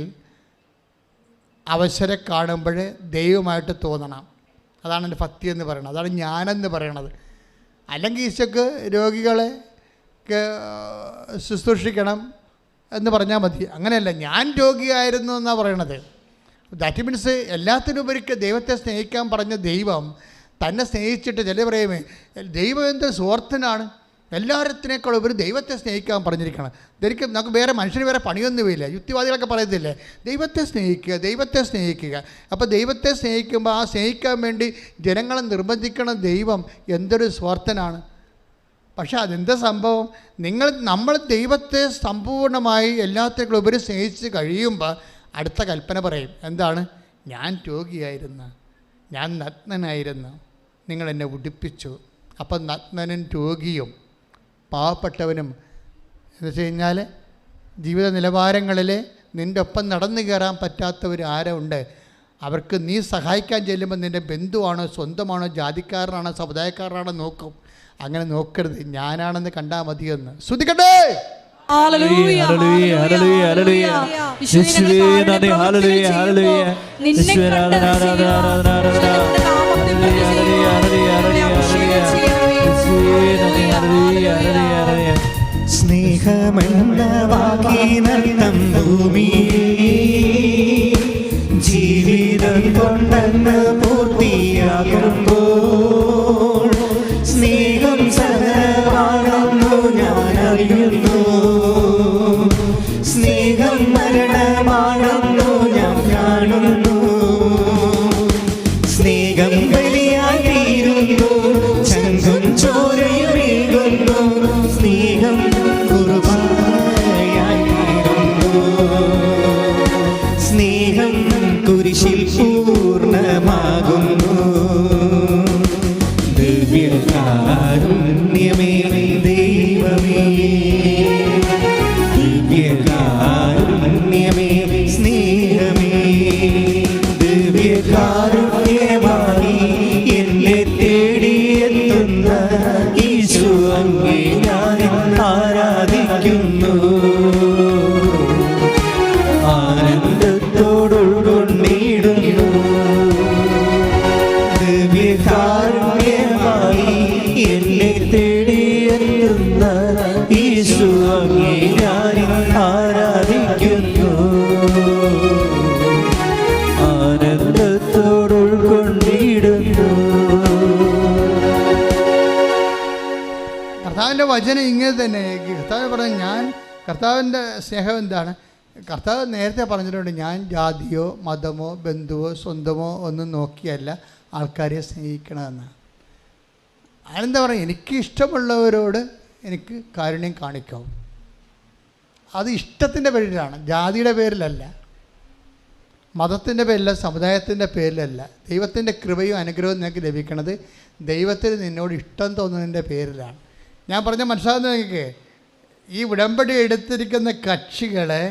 അവസരം കാണുമ്പോൾ ദൈവമായിട്ട് തോന്നണം. അതാണ് എൻ്റെ ഭക്തി എന്ന് പറയുന്നത്. അതാണ് ഞാനെന്ന് പറയണത്. അല്ലെങ്കിൽ ഈശോക്ക് രോഗികളെ ശുശ്രൂഷിക്കണം എന്ന് പറഞ്ഞാൽ മതി. അങ്ങനെയല്ല, ഞാൻ രോഗിയായിരുന്നു എന്നാണ് പറയണത്. ദാറ്റ് മീൻസ് എല്ലാത്തിനുപരി ദൈവത്തെ സ്നേഹിക്കാൻ പറഞ്ഞ ദൈവം തന്നെ സ്നേഹിച്ചിട്ട് ചില പറയുമേ ദൈവം എന്ത് സ്വാർത്ഥനാണ്, എല്ലാത്തിനേക്കാളും ഉപരി ദൈവത്തെ സ്നേഹിക്കാൻ പറഞ്ഞിരിക്കണം. ഇതൊരിക്കലും നമുക്ക് വേറെ മനുഷ്യന് വേറെ പണിയൊന്നുമില്ല. യുക്തിവാദികളൊക്കെ പറയത്തില്ലേ ദൈവത്തെ സ്നേഹിക്കുക, ദൈവത്തെ സ്നേഹിക്കുക. അപ്പോൾ ദൈവത്തെ സ്നേഹിക്കുമ്പോൾ ആ സ്നേഹിക്കാൻ വേണ്ടി ജനങ്ങളെ നിർബന്ധിക്കണ ദൈവം എന്തൊരു സ്വാർത്ഥനാണ്. പക്ഷേ അതെന്താ സംഭവം? നമ്മൾ ദൈവത്തെ സമ്പൂർണ്ണമായി എല്ലാത്തിനേക്കാളും ഉപരി സ്നേഹിച്ച് കഴിയുമ്പോൾ അടുത്ത കൽപ്പന പറയും. എന്താണ്? ഞാൻ രോഗിയായിരുന്നു, ഞാൻ നഗ്നനായിരുന്നു, നിങ്ങൾ എന്നെ ഉടുപ്പിച്ചു. അപ്പം നഗ്നനും രോഗിയും പാവപ്പെട്ടവനും എന്ന് വെച്ച് കഴിഞ്ഞാൽ ജീവിത നിലവാരങ്ങളിൽ നിൻ്റെ ഒപ്പം നടന്നു കയറാൻ പറ്റാത്തവർ ആരുണ്ട്? അവർക്ക് നീ സഹായിക്കാൻ ചെല്ലുമ്പോൾ നിൻ്റെ ബന്ധുവാണോ, സ്വന്തമാണോ, ജാതിക്കാരനാണോ, സമുദായക്കാരനാണോ നോക്കും. അങ്ങനെ നോക്കരുത്, ഞാനാണെന്ന് കണ്ടാൽ മതിയെന്ന്. ശ്രദ്ധിക്കട്ടെ. ഹല്ലേലൂയ, ഹല്ലേലൂയ, ഹല്ലേലൂയ. യേശുവേ നന്ദി, ഹല്ലേലൂയ, ഹല്ലേലൂയ. നിന്നെ കണ്ട് സ്നേഹമെന്ന വാക്കിനർത്ഥം ഭൂമിയെ ജീവിതം കൊണ്ടെന്ന് പൂർത്തിയാകുമ്പോൾ സ്നേഹം സഹനമാണെന്നു ഞാൻ അറിയുന്നു. സ്നേഹം മരണമാണെന്നു ഞാൻ കാണുന്നു. സ്നേഹം ബലിയായി തീരുന്നു, ചങ്കും ചോരയുമേകുന്നു. സ്നേഹം കുർബാനയായി തീരുന്നു. സ്നേഹം കുരിശിൽ പൂർണ്ണമാകുന്നു. ദിവ്യകാരുണ്യമേ ദൈവമേ, ദിവ്യകാരുണ്യമേ സ്നേഹമേ, ദിവ്യകാരുണ്യമായി എന്നെ തേടിയെത്തുന്ന യേശു അങ്ങേ ഞാൻ ആരാധിക്കുന്നു. ആനന്ദത്തോടുൾക്കൊണ്ടിടുന്നു. ദിവ്യകാരുണ്യമായി എന്നെ തേടിയെത്തുന്ന യേശു അങ്ങേ ഞാൻ ആരാധിക്കുന്നു. ആനന്ദത്തോടുൾക്കൊണ്ടിടുന്നു. കർത്താവിൻ്റെ വചനം ഇങ്ങനെ തന്നെ. കർത്താവ് പറഞ്ഞു, കർത്താവിൻ്റെ സ്നേഹം എന്താണ്? കർത്താവ് നേരത്തെ പറഞ്ഞിട്ടുണ്ട്, ഞാൻ ജാതിയോ മതമോ ബന്ധുവോ സ്വന്തമോ ഒന്നും നോക്കിയല്ല ആൾക്കാരെ സ്നേഹിക്കണമെന്ന്. അതെന്താ പറയുക? എനിക്ക് ഇഷ്ടമുള്ളവരോട് എനിക്ക് കാരുണ്യം കാണിക്കാം. അത് ഇഷ്ടത്തിൻ്റെ പേരിലാണ്, ജാതിയുടെ പേരിലല്ല, മതത്തിൻ്റെ പേരിലല്ല, സമുദായത്തിൻ്റെ പേരിലല്ല. ദൈവത്തിൻ്റെ കൃപയും അനുഗ്രഹവും നിനക്ക് ലഭിക്കണത് ദൈവത്തിന് നിന്നോട് ഇഷ്ടം തോന്നുന്നതിൻ്റെ പേരിലാണ്. ഞാൻ പറഞ്ഞ മനസ്സിലാകുന്ന നിങ്ങൾക്ക്, ഈ ഉടമ്പടി എടുത്തിരിക്കുന്ന കക്ഷികളെ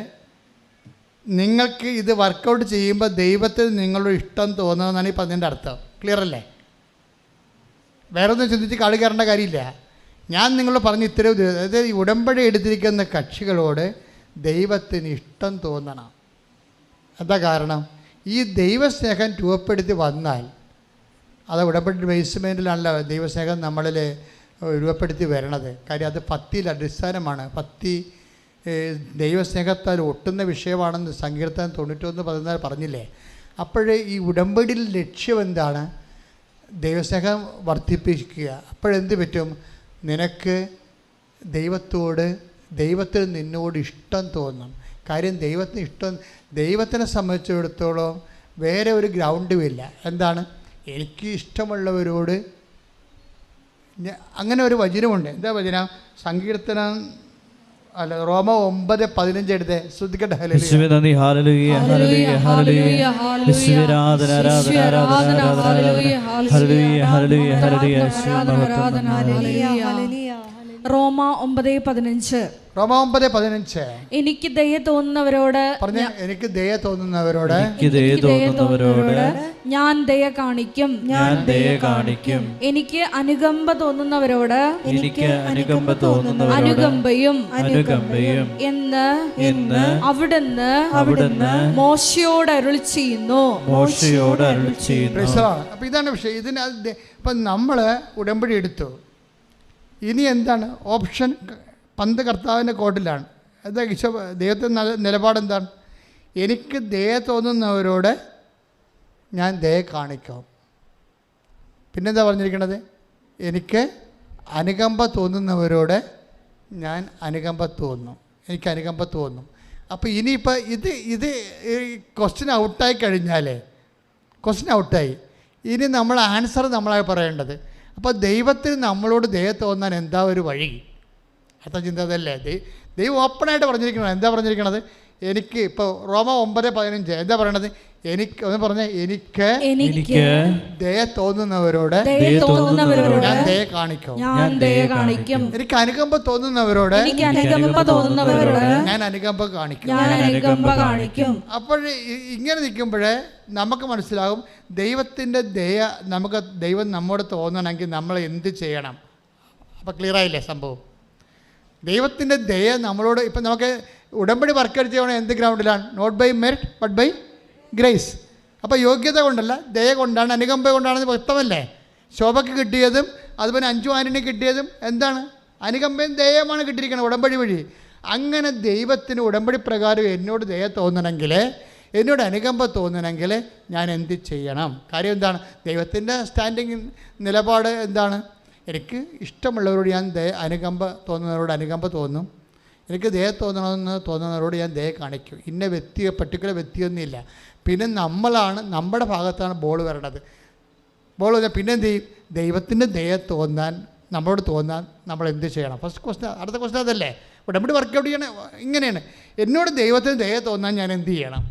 നിങ്ങൾക്ക് ഇത് വർക്കൗട്ട് ചെയ്യുമ്പോൾ ദൈവത്തിന് നിങ്ങളോട് ഇഷ്ടം തോന്നുന്നതെന്നാണ് ഈ പറഞ്ഞതിൻ്റെ അർത്ഥം. ക്ലിയർ അല്ലേ? വേറെ ഒന്നും ചിന്തിച്ച് കളി കയറേണ്ട കാര്യമില്ല. ഞാൻ നിങ്ങളോട് പറഞ്ഞ ഇത്രയും, അതായത് ഈ ഉടമ്പടി എടുത്തിരിക്കുന്ന കക്ഷികളോട് ദൈവത്തിന് ഇഷ്ടം തോന്നണം. എന്താ കാരണം? ഈ ദൈവസ്നേഹം രൂപപ്പെടുത്തി വന്നാൽ, അത് ഉടമ്പടി ബേസ്മെൻറ്റിലാണല്ലോ ദൈവസ്നേഹം നമ്മളിൽ രൂപപ്പെടുത്തി വരണത്. കാര്യം അത് ഭക്തിയിൽ അടിസ്ഥാനമാണ്. ഭക്തി ദൈവസ്നേഹത്താൽ ഒട്ടുന്ന വിഷയമാണെന്ന് സങ്കീർത്തനം 91:14 പറഞ്ഞില്ലേ? അപ്പോഴേ ഈ ഉടമ്പടിയിൽ ലക്ഷ്യം എന്താണ്? ദൈവസ്നേഹം വർദ്ധിപ്പിക്കുക. അപ്പോഴെന്ത് പറ്റും? നിനക്ക് ദൈവത്തിന് നിന്നോട് ഇഷ്ടം തോന്നും. കാര്യം ദൈവത്തിനെ സംബന്ധിച്ചിടത്തോളം വേറെ ഒരു ഗ്രൗണ്ടുമില്ല. എന്താണ്? എനിക്ക് ഇഷ്ടമുള്ളവരോട് അങ്ങനെ ഒരു വചനമുണ്ട്. എന്താ വചനം? സങ്കീർത്തനം റോമ 9:15 എടുത്ത് ശ്രദ്ധിക്കട്ടെ. റോമ 9:15. റോമ 9:15. എനിക്ക് ദയ തോന്നുന്നവരോട് പറഞ്ഞ, എനിക്ക് ദയ തോന്നുന്നവരോട് ഞാൻ ദയ കാണിക്കും. എനിക്ക് അനുകമ്പ തോന്നുന്നവരോട് അനുകമ്പയും എന്ന് അവിടുന്ന് മോശയോട് അരുളി ചെയ്യുന്നു. അപ്പൊ ഇതാണ് വിഷയം. ഇപ്പം നമ്മൾ ഉടമ്പടി എടുത്തു. ഇനി എന്താണ് ഓപ്ഷൻ? പന്ത് കർത്താവിൻ്റെ കോട്ടിലാണ്. എന്താ ദൈവത്തിൻ്റെ നിലപാടെന്താണ്? എനിക്ക് ദയ തോന്നുന്നവരോട് ഞാൻ ദയ കാണിക്കാം. പിന്നെന്താ പറഞ്ഞിരിക്കണത്? എനിക്ക് അനുകമ്പ തോന്നുന്നവരോട് ഞാൻ അനുകമ്പ തോന്നും. അപ്പോൾ ഇനിയിപ്പോൾ ഇത് ക്വസ്റ്റ്യൻ ഔട്ടായി കഴിഞ്ഞാലേ, ഇനി നമ്മൾ ആൻസർ നമ്മളായി പറയേണ്ടത്. അപ്പോൾ ദൈവത്തിന് നമ്മളോട് ദയ തോന്നാൻ എന്താ ഒരു വഴി? അത്ര ചിന്ത അതല്ലേ? ദൈവം ഓപ്പണായിട്ട് പറഞ്ഞിരിക്കണം. എന്താ പറഞ്ഞിരിക്കണത്? എനിക്ക് ഇപ്പോൾ റോമ 9:15 എന്താ പറയണത്? എനിക്ക് ഒന്ന് പറഞ്ഞ എനിക്ക് എനിക്ക് ദയ തോന്നുന്നവരോട് ദയ തോന്നുന്നവരോട് ഞാൻ ദയ കാണിക്കും. ഞാൻ ദയ കാണിക്കും. എനിക്ക് അനുകമ്പ തോന്നുന്നവരോട് എനിക്ക് അനുകമ്പ തോന്നുന്നവരോട് ഞാൻ അനുകമ്പ കാണിക്കും. ഞാൻ അനുകമ്പ കാണിക്കും. അപ്പോൾ ഇങ്ങനെ നിൽക്കുമ്പോഴേ നമുക്ക് മനസ്സിലാകും ദൈവത്തിൻ്റെ ദയ നമുക്ക് ദൈവം നമ്മോട് തോന്നണമെങ്കിൽ നമ്മൾ എന്ത് ചെയ്യണം. അപ്പോൾ ക്ലിയർ ആയില്ലേ സംഭവം? ദൈവത്തിൻ്റെ ദയ നമ്മളോട് ഇപ്പം നമുക്ക് ഉടമ്പടി വർക്കൗട്ട് ചെയ്യണം എന്ത് ഗ്രൗണ്ടിലാണ്? Not by merit but by grace. അപ്പോൾ യോഗ്യത കൊണ്ടല്ല, ദയ കൊണ്ടാണ്, അനുകമ്പ കൊണ്ടാണെന്ന് വ്യക്തമല്ലേ? ശോഭയ്ക്ക് കിട്ടിയതും അതുപോലെ അഞ്ചു ആന്റണി കിട്ടിയതും എന്താണ്? അനുകമ്പയും ദയമാണ് കിട്ടിയിരിക്കുന്നത് ഉടമ്പടി വഴി. അങ്ങനെ ദൈവത്തിന് ഉടമ്പടി പ്രകാരം എന്നോട് ദയ തോന്നണമെങ്കിൽ, എന്നോട് അനുകമ്പ തോന്നണമെങ്കിൽ ഞാൻ എന്ത് ചെയ്യണം? കാര്യം എന്താണ്? ദൈവത്തിൻ്റെ സ്റ്റാൻഡിങ് നിലപാട് എന്താണ്? എനിക്ക് ഇഷ്ടമുള്ളവരോട് ഞാൻ അനുകമ്പ തോന്നുന്നവരോട് അനുകമ്പ തോന്നും, എനിക്ക് ദയ തോന്നണമെന്ന് തോന്നുന്നവരോട് ഞാൻ ദയ കാണിക്കും. ഇന്ന വ്യക്തിയോ പർട്ടിക്കുലർ വ്യക്തിയൊന്നുമില്ല. പിന്നെ നമ്മളാണ്, നമ്മുടെ ഭാഗത്താണ് ബോൾ വരേണ്ടത്. ബോൾ വന്നാൽ പിന്നെ എന്ത് ചെയ്യും? ദൈവത്തിൻ്റെ ദയ തോന്നാൻ, നമ്മളോട് തോന്നാൻ നമ്മൾ എന്ത് ചെയ്യണം? First question. അടുത്ത ക്വസ്റ്റ്യൻ അതല്ലേ? ഉടമ്പടി വർക്കൗട്ട് ചെയ്യണേ ഇങ്ങനെയാണ്. എന്നോട് ദൈവത്തിന് ദയ തോന്നാൻ ഞാൻ എന്ത് ചെയ്യണം?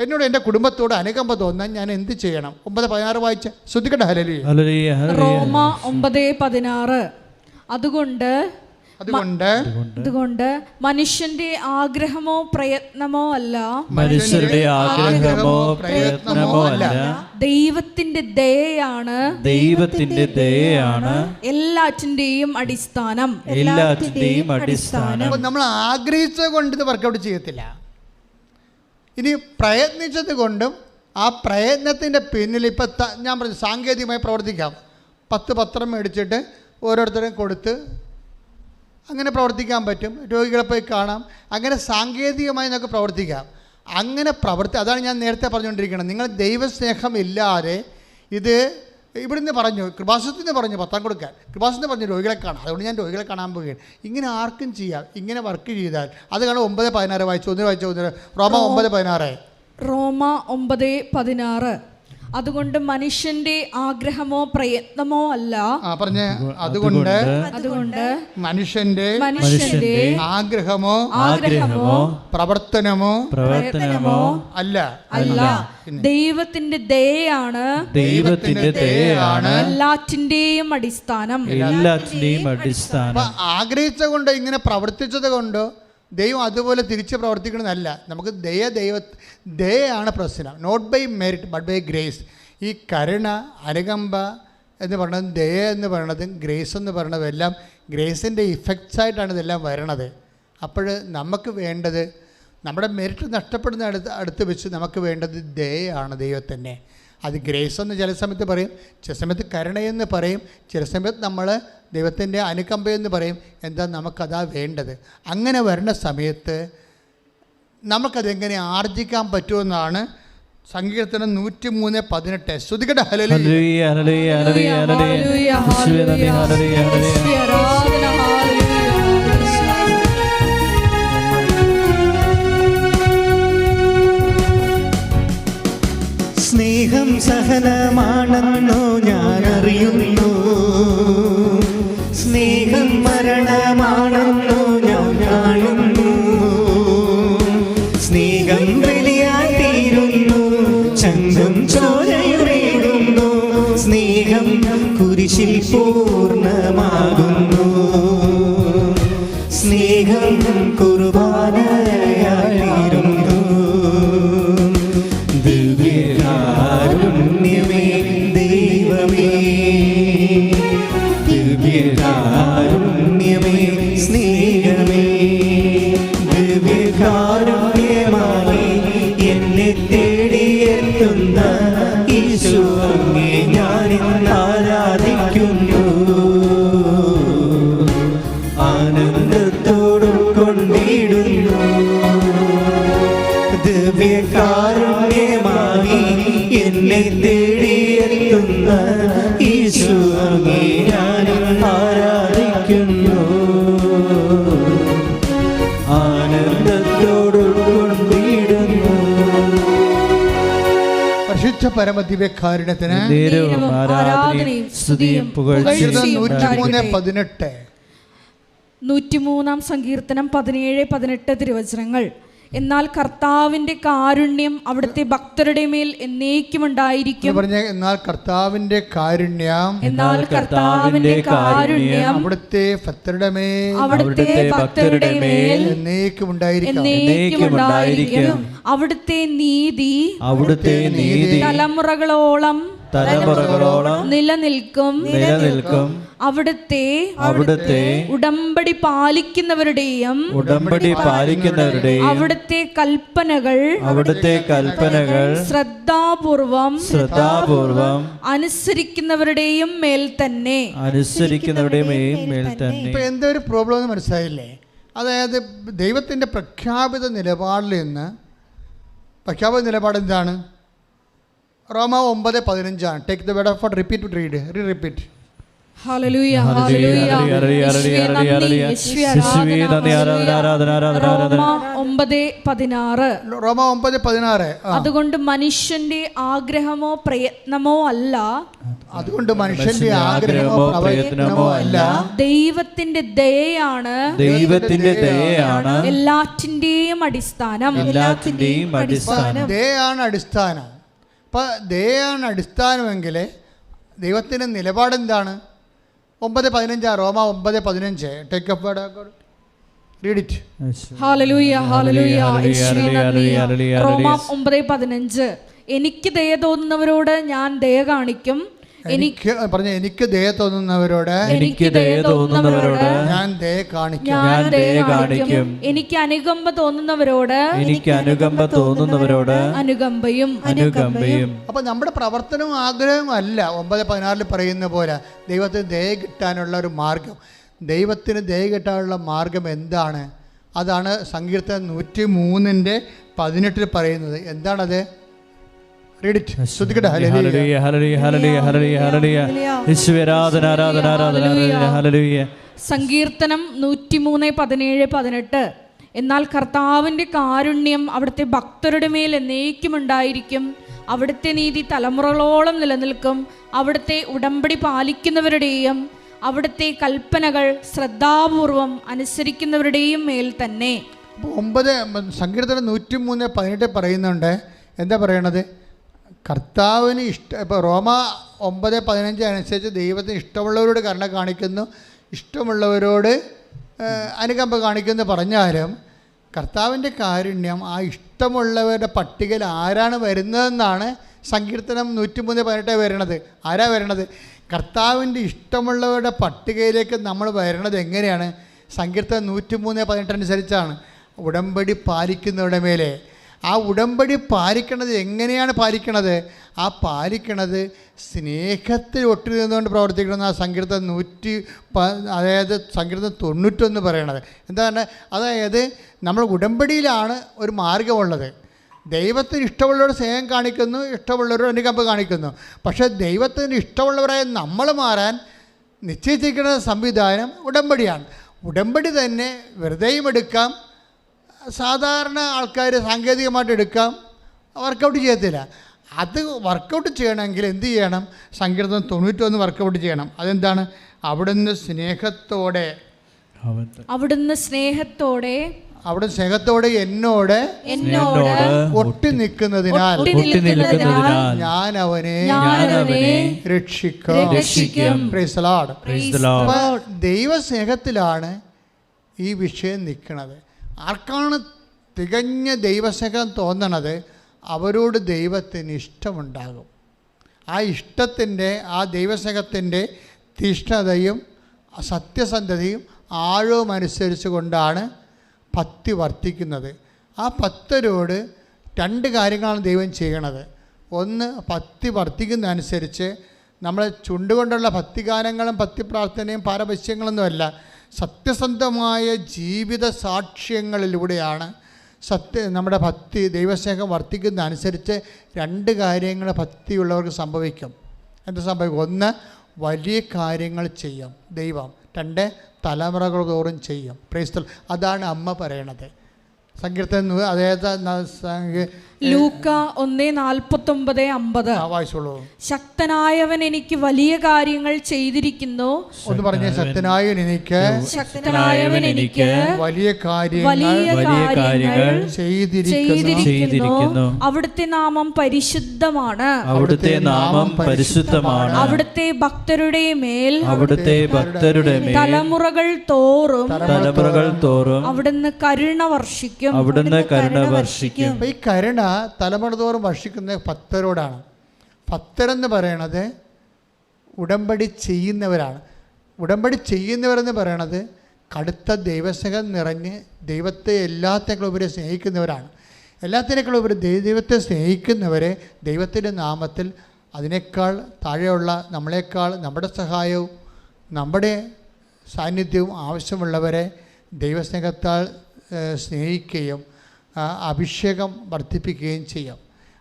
എന്നോട് എൻ്റെ കുടുംബത്തോട് അനുകമ്പ തോന്നാൻ ഞാൻ എന്ത് ചെയ്യണം? 9:16 വായിച്ച ശ്രദ്ധിക്കട്ടെ. ഹല്ലേലൂയ. റോമ 9:16. അതുകൊണ്ട് മനുഷ്യന്റെ ആഗ്രഹമോ പ്രയത്നമോ അല്ല, മനുഷ്യരുടെ ആഗ്രഹമോ പ്രയത്നമോ അല്ല, ദൈവത്തിന്റെ ദയയാണ് എല്ലാറ്റിന്റെയും അടിസ്ഥാനം. അപ്പോൾ നമ്മൾ ആഗ്രഹിച്ചത് കൊണ്ട് ഇത് വർക്കൗട്ട് ചെയ്യത്തില്ല. ഇനി പ്രയത്നിച്ചത് കൊണ്ടും ആ പ്രയത്നത്തിൻ്റെ പിന്നിൽ ഇപ്പം ഞാൻ പറഞ്ഞു സാങ്കേതികമായി പ്രവർത്തിക്കാം. 10 പത്രം മേടിച്ചിട്ട് ഓരോരുത്തരും കൊടുത്ത് അങ്ങനെ പ്രവർത്തിക്കാൻ പറ്റും. രോഗികളെ പോയി കാണാം. അങ്ങനെ സാങ്കേതികമായി നമുക്ക് പ്രവർത്തിക്കാം. അങ്ങനെ അതാണ് ഞാൻ നേരത്തെ പറഞ്ഞുകൊണ്ടിരിക്കുന്നത്. നിങ്ങൾ ദൈവസ്നേഹം ഇല്ലാതെ ഇത് ഇവിടുന്ന് പറഞ്ഞു, കൃപാസനത്തിന് പറഞ്ഞു പത്രം കൊടുക്കാൻ, കൃപാസനത്തിന് പറഞ്ഞു രോഗികളെ കാണാം, അതുകൊണ്ട് ഞാൻ രോഗികളെ കാണാൻ പോവുകയാണ്. ഇങ്ങനെ ആർക്കും ചെയ്യാം. ഇങ്ങനെ വർക്ക് ചെയ്താൽ അത് കാണും. 9:16 വായിച്ചു. റോമ 9:16. റോമ 9:16. അതുകൊണ്ട് മനുഷ്യന്റെ ആഗ്രഹമോ പ്രയത്നമോ അല്ല, അതുകൊണ്ട് മനുഷ്യന്റെ ആഗ്രഹമോ പ്രവർത്തനമോ അല്ല, ദൈവത്തിന്റെ ദയയാണ് എല്ലാറ്റിന്റെയും അടിസ്ഥാനം. ആഗ്രഹിച്ചത് കൊണ്ട് ഇങ്ങനെ പ്രവർത്തിച്ചത് കൊണ്ടോ ദൈവം അതുപോലെ തിരിച്ച് പ്രവർത്തിക്കണമെന്നല്ല. നമുക്ക് ദയയാണ് പ്രശ്നം. Not by merit but by grace. ഈ കരുണ, അനുകമ്പ എന്ന് പറയുന്നത്, ദയ എന്ന് പറയുന്നത്, ഗ്രേസ് എന്ന് പറയുന്നത് എല്ലാം ഗ്രേസിൻ്റെ ഇഫക്ട്സായിട്ടാണ് ഇതെല്ലാം വരണത്. അപ്പോൾ നമുക്ക് വേണ്ടത്, നമ്മുടെ മെറിറ്റ് നഷ്ടപ്പെടുന്ന അടുത്ത് വെച്ച് നമുക്ക് വേണ്ടത് ദയയാണ് ദൈവത്തിൻ്റെ. അത് ഗ്രേസ് എന്ന് ചില സമയത്ത് പറയും, ചില സമയത്ത് കരുണയെന്ന് പറയും, ചില സമയത്ത് നമ്മൾ ദൈവത്തിൻ്റെ അനുകമ്പയെന്ന് പറയും. എന്താ നമുക്കതാ വേണ്ടത്. അങ്ങനെ വരുന്ന സമയത്ത് നമുക്കതെങ്ങനെ ആർജിക്കാൻ പറ്റുമെന്നാണ് സങ്കീർത്തനം 103:18. ശ്രുതികട്ടെ. ഹല്ലേലൂയ. സ്നേഹം സഹനമാണെന്നോ ഞാൻ അറിയുന്നു, സ്നേഹം മരണമാണെന്നോ ഞാൻ കാണുന്നു, സ്നേഹം ബലിയായി തീരുന്നു, ചങ്കും ചോരയുറേടുന്നു, സ്നേഹം കുരിശിൽ പൂർണ്ണമാകുന്നു, സ്നേഹം കുർബാനയായി തീരുന്നു. ദിവ്യകാരുണ്യമേ ദൈവമേ, ദിവ്യകാരുണ്യമേ സ്നേഹമേ, ദിവ്യകാരുണ്യമായി എന്നെ തേടിയെത്തുന്ന യേശു അങ്ങേ ഞാൻ ആരാധിക്കുന്നു, ആനന്ദത്തോടും കൊണ്ടിടുന്നു. ദിവ്യകാരുണ്യമായി എന്നെ തേടിയെത്തുന്ന യേശു അങ്ങേ ഞാൻ ആരാധിക്കുന്നു, ആനന്ദത്തോടും കൊണ്ടിടുന്നു. പരിശുദ്ധ പരമദിവ്യകാരുണ്യത്തിന് 103-ാം സങ്കീർത്തനം 17-18 തിരുവചനങ്ങൾ. എന്നാൽ കർത്താവിന്റെ കാരുണ്യം അവിടുത്തെ ഭക്തരുടെ മേൽ എന്നേക്കും ഉണ്ടായിരിക്കും. പറഞ്ഞ എന്നാൽ കർത്താവിന്റെ കാരുണ്യം, എന്നാൽ കർത്താവിന്റെ കാരുണ്യം അവിടുത്തെ ഭക്തരുടെ മേൽ, അവിടുത്തെ ഭക്തരുടെ മേൽ എന്നേക്കും ഉണ്ടായിരിക്കും. എന്നേക്കും ഉണ്ടായിരിക്കും. അവിടുത്തെ നീതി, അവിടുത്തെ നീതി തലമുറകളോളം നിലനിൽക്കും. അവിടുത്തെ ഉടമ്പടി പാലിക്കുന്നവരുടെയും അവിടുത്തെ കൽപ്പനകൾ ശ്രദ്ധാപൂർവം അനുസരിക്കുന്നവരുടെയും മേൽ തന്നെ. ഇപ്പൊ എന്തൊരു പ്രോബ്ലം എന്ന് മനസ്സിലായില്ലേ? അതായത് ദൈവത്തിന്റെ പ്രഖ്യാപിത നിലപാടിൽ നിന്ന്, പ്രഖ്യാപിത നിലപാട് എന്താണ്? റോമ 9:15. Take the word of God, repeat, repeat. ഹല്ലേലൂയ, ഹല്ലേലൂയ. റോമ 9:16. അതുകൊണ്ട് മനുഷ്യന്റെ ആഗ്രഹമോ പ്രയത്നമോ അല്ല, അതുകൊണ്ട് മനുഷ്യന്റെ ആഗ്രഹമോ പ്രയത്നമോ അല്ല, ദൈവത്തിന്റെ ദയയാണ് എല്ലാറ്റിന്റെയും അടിസ്ഥാനം. ദയയാണ് അടിസ്ഥാനം. അപ്പം ദയയാണ് അടിസ്ഥാനമെങ്കിൽ ദൈവത്തിൻ്റെ നിലപാടെന്താണ്? 9:15. റോമ 9:15. Take up word, read it. ഹല്ലേലൂയ, ഹല്ലേലൂയ. റോമ 9:15. എനിക്ക് ദയ തോന്നുന്നവരോട് ഞാൻ ദയ കാണിക്കും. എനിക്ക് ദയ തോന്നുന്നവരോട് ഞാൻ ദയ കാണിക്കും. എനിക്ക് അനുകമ്പ തോന്നുന്നവരോട് അനുകമ്പയും. അപ്പൊ നമ്മുടെ പ്രവർത്തനവും ആഗ്രഹവും അല്ല 9:16 പറയുന്ന പോലെ ദൈവത്തിന് ദയ കിട്ടാനുള്ള ഒരു മാർഗം. ദൈവത്തിന് ദയ കിട്ടാനുള്ള മാർഗം എന്താണ്? അതാണ് സങ്കീർത്തനം 103:18 പറയുന്നത്. എന്താണത്? സങ്കീർത്തനം 103:17-18. എന്നാൽ കർത്താവിന്റെ കാരുണ്യം അവിടുത്തെ ഭക്തരുടെ മേൽ എന്നേക്കും ഉണ്ടായിരിക്കും. അവിടുത്തെ നീതി തലമുറകളോളം നിലനിൽക്കും. അവിടുത്തെ ഉടമ്പടി പാലിക്കുന്നവരുടെയും അവിടുത്തെ കൽപ്പനകൾ ശ്രദ്ധാപൂർവം അനുസരിക്കുന്നവരുടെയും മേൽ തന്നെ. സങ്കീർത്തനം 103:18 പറയുന്നുണ്ട്. എന്താ പറയണത്? കർത്താവിന് ഇപ്പോൾ റോമ 9:15 അനുസരിച്ച് ദൈവത്തിന് ഇഷ്ടമുള്ളവരോട് കരുണ കാണിക്കുന്നു, ഇഷ്ടമുള്ളവരോട് അനുകമ്പ കാണിക്കുന്നു പറഞ്ഞാലും കർത്താവിൻ്റെ കാരുണ്യം ആ ഇഷ്ടമുള്ളവരുടെ പട്ടികയിൽ ആരാണ് വരുന്നതെന്നാണ് സങ്കീർത്തനം 103:18 വരണത്. ആരാ വരണത്? കർത്താവിൻ്റെ ഇഷ്ടമുള്ളവരുടെ പട്ടികയിലേക്ക് നമ്മൾ വരണത് എങ്ങനെയാണ്? സങ്കീർത്തനം 103:18 അനുസരിച്ചാണ്. ഉടമ്പടി പാലിക്കുന്നവരുടെ മേലെ. ആ ഉടമ്പടി പാലിക്കണത് എങ്ങനെയാണ് പാലിക്കണത്? ആ പാലിക്കണത് സ്നേഹത്തിൽ ഒട്ടി നിന്നുകൊണ്ട് പ്രവർത്തിക്കണമെന്ന് ആ സങ്കീർത്തനം 91 പറയണത്. എന്താണ്? അതായത് നമ്മൾ ഉടമ്പടിയിലാണ് ഒരു മാർഗമുള്ളത്. ദൈവത്തിന് ഇഷ്ടമുള്ളവരോട് സ്നേഹം കാണിക്കുന്നു, ഇഷ്ടമുള്ളവരോട് അനുകമ്പ കാണിക്കുന്നു. പക്ഷേ ദൈവത്തിന് ഇഷ്ടമുള്ളവരായ നമ്മൾ മാറാൻ നിശ്ചയിച്ചിരിക്കുന്ന സംവിധാനം ഉടമ്പടിയാണ്. ഉടമ്പടി തന്നെ വെറുതെയും എടുക്കാം, സാധാരണ ആൾക്കാർ സാങ്കേതികമായിട്ട് എടുക്കാം, വർക്കൗട്ട് ചെയ്യത്തില്ല. അത് വർക്കൗട്ട് ചെയ്യണമെങ്കിൽ എന്ത് ചെയ്യണം? സങ്കീർത്തനം 91 വർക്കൗട്ട് ചെയ്യണം. അതെന്താണ്? അവിടുന്ന് സ്നേഹത്തോടെ എന്നോട് ഒട്ടി നിൽക്കുന്നതിനാൽ ഞാൻ അവനെ രക്ഷിക്കും. Praise the Lord. ദൈവസ്നേഹത്തിലാണ് ഈ വിഷയം നിൽക്കുന്നത്. ആർക്കാണ് തികഞ്ഞ ദൈവസ്നേഹം തോന്നണത്? അവരോട് ദൈവത്തിന് ഇഷ്ടമുണ്ടാകും. ആ ഇഷ്ടത്തിൻ്റെ, ആ ദൈവസ്നേഹത്തിൻ്റെ തീഷ്ണതയും സത്യസന്ധതയും ആഴവും അനുസരിച്ച് കൊണ്ടാണ് ഭക്തി വർദ്ധിക്കുന്നത്. ആ ഭക്തരോട് 2 കാര്യങ്ങളാണ് ദൈവം ചെയ്യണത്. ഒന്ന്, ഭക്തി വർദ്ധിക്കുന്നതനുസരിച്ച് നമ്മൾ ചുണ്ടുകൊണ്ടുള്ള ഭക്തിഗാനങ്ങളും ഭക്തി പ്രാർത്ഥനയും പാരവശ്യങ്ങളൊന്നുമല്ല, സത്യസന്ധമായ ജീവിത സാക്ഷ്യങ്ങളിലൂടെയാണ് നമ്മുടെ ഭക്തി ദൈവസ്നേഹം വർദ്ധിക്കുന്നതനുസരിച്ച് 2 കാര്യങ്ങൾ ഭക്തിയുള്ളവർക്ക് സംഭവിക്കും. എന്താ സംഭവിക്കും? ഒന്ന്, വലിയ കാര്യങ്ങൾ ചെയ്യും ദൈവം. 2, തലമുറകൾ തോറും ചെയ്യും. Praise the Lord. അതാണ് അമ്മ പറയണത്. സങ്കീർത്തനം അതായത് ലൂക്ക 1:49-50. വായിച്ചോളൂ. ശക്തനായവൻ എനിക്ക് വലിയ കാര്യങ്ങൾ ചെയ്തിരിക്കുന്നു. ഒന്ന് പറഞ്ഞ ശക്തനായവൻ എനിക്ക് വലിയ കാര്യങ്ങൾ ചെയ്തിരിക്കുന്നു. അവിടുത്തെ നാമം പരിശുദ്ധമാണ്. അവിടുത്തെ ഭക്തരുടെ മേൽ തലമുറകൾ തോറും അവിടുന്ന് കരുണ വർഷിക്കും. ഈ കരുണ തലമുറ തോറും വർഷിക്കുന്ന ഭക്തരോടാണ്. ഭക്തരെന്ന് പറയണത് ഉടമ്പടി ചെയ്യുന്നവരാണ്. ഉടമ്പടി ചെയ്യുന്നവരെന്ന് പറയണത് കടുത്ത ദൈവസ്നേഹം നിറഞ്ഞ് ദൈവത്തെ എല്ലാത്തിനേക്കാളുപരി സ്നേഹിക്കുന്നവരാണ്. എല്ലാത്തിനേക്കാളുപരി ദൈവത്തെ സ്നേഹിക്കുന്നവരെ ദൈവത്തിൻ്റെ നാമത്തിൽ അതിനേക്കാൾ താഴെയുള്ള നമ്മളെക്കാൾ നമ്മുടെ സഹായവും നമ്മുടെ സാന്നിധ്യവും ആവശ്യമുള്ളവരെ ദൈവസ്നേഹത്താൽ സ്നേഹിക്കുകയും അഭിഷേകം വർദ്ധിപ്പിക്കുകയും ചെയ്യാം.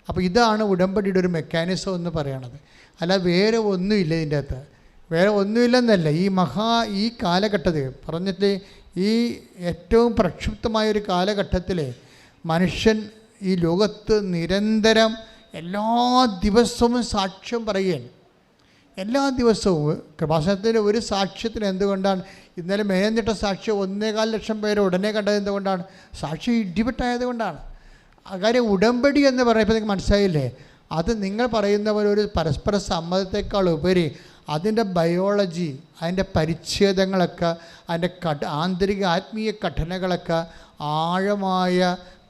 അപ്പോൾ ഇതാണ് ഉടമ്പടിയുടെ ഒരു മെക്കാനിസം എന്ന് പറയണത്. അല്ല വേറെ ഒന്നുമില്ല ഇതിൻ്റെ അകത്ത്. വേറെ ഒന്നുമില്ലെന്നല്ല. ഈ കാലഘട്ടത്തിൽ പറഞ്ഞിട്ട് ഈ ഏറ്റവും പ്രക്ഷുബ്ധമായൊരു കാലഘട്ടത്തിൽ മനുഷ്യൻ ഈ ലോകത്ത് നിരന്തരം എല്ലാ ദിവസവും സാക്ഷ്യം പറയുകയാണ്. എല്ലാ ദിവസവും കൃപാസനത്തിൻ്റെ ഒരു സാക്ഷ്യത്തിന് എന്തുകൊണ്ടാണ് ഇന്നലെ മേയഞ്ഞിട്ട സാക്ഷ്യം 1.25 ലക്ഷം പേര് ഉടനെ കണ്ടത് എന്തുകൊണ്ടാണ്? സാക്ഷി ഇടിപെട്ടായതുകൊണ്ടാണ്. കാര്യം ഉടമ്പടി എന്ന് പറയുമ്പോൾ നിങ്ങൾക്ക് മനസ്സിലായില്ലേ, അത് നിങ്ങൾ പറയുന്ന പോലെ ഒരു പരസ്പര സമ്മതത്തെക്കാൾ ഉപരി അതിൻ്റെ ബയോളജി, അതിൻ്റെ പരിച്ഛേദങ്ങളൊക്കെ, അതിൻ്റെ ആന്തരിക ആത്മീയ ഘടനകളൊക്കെ ആഴമായ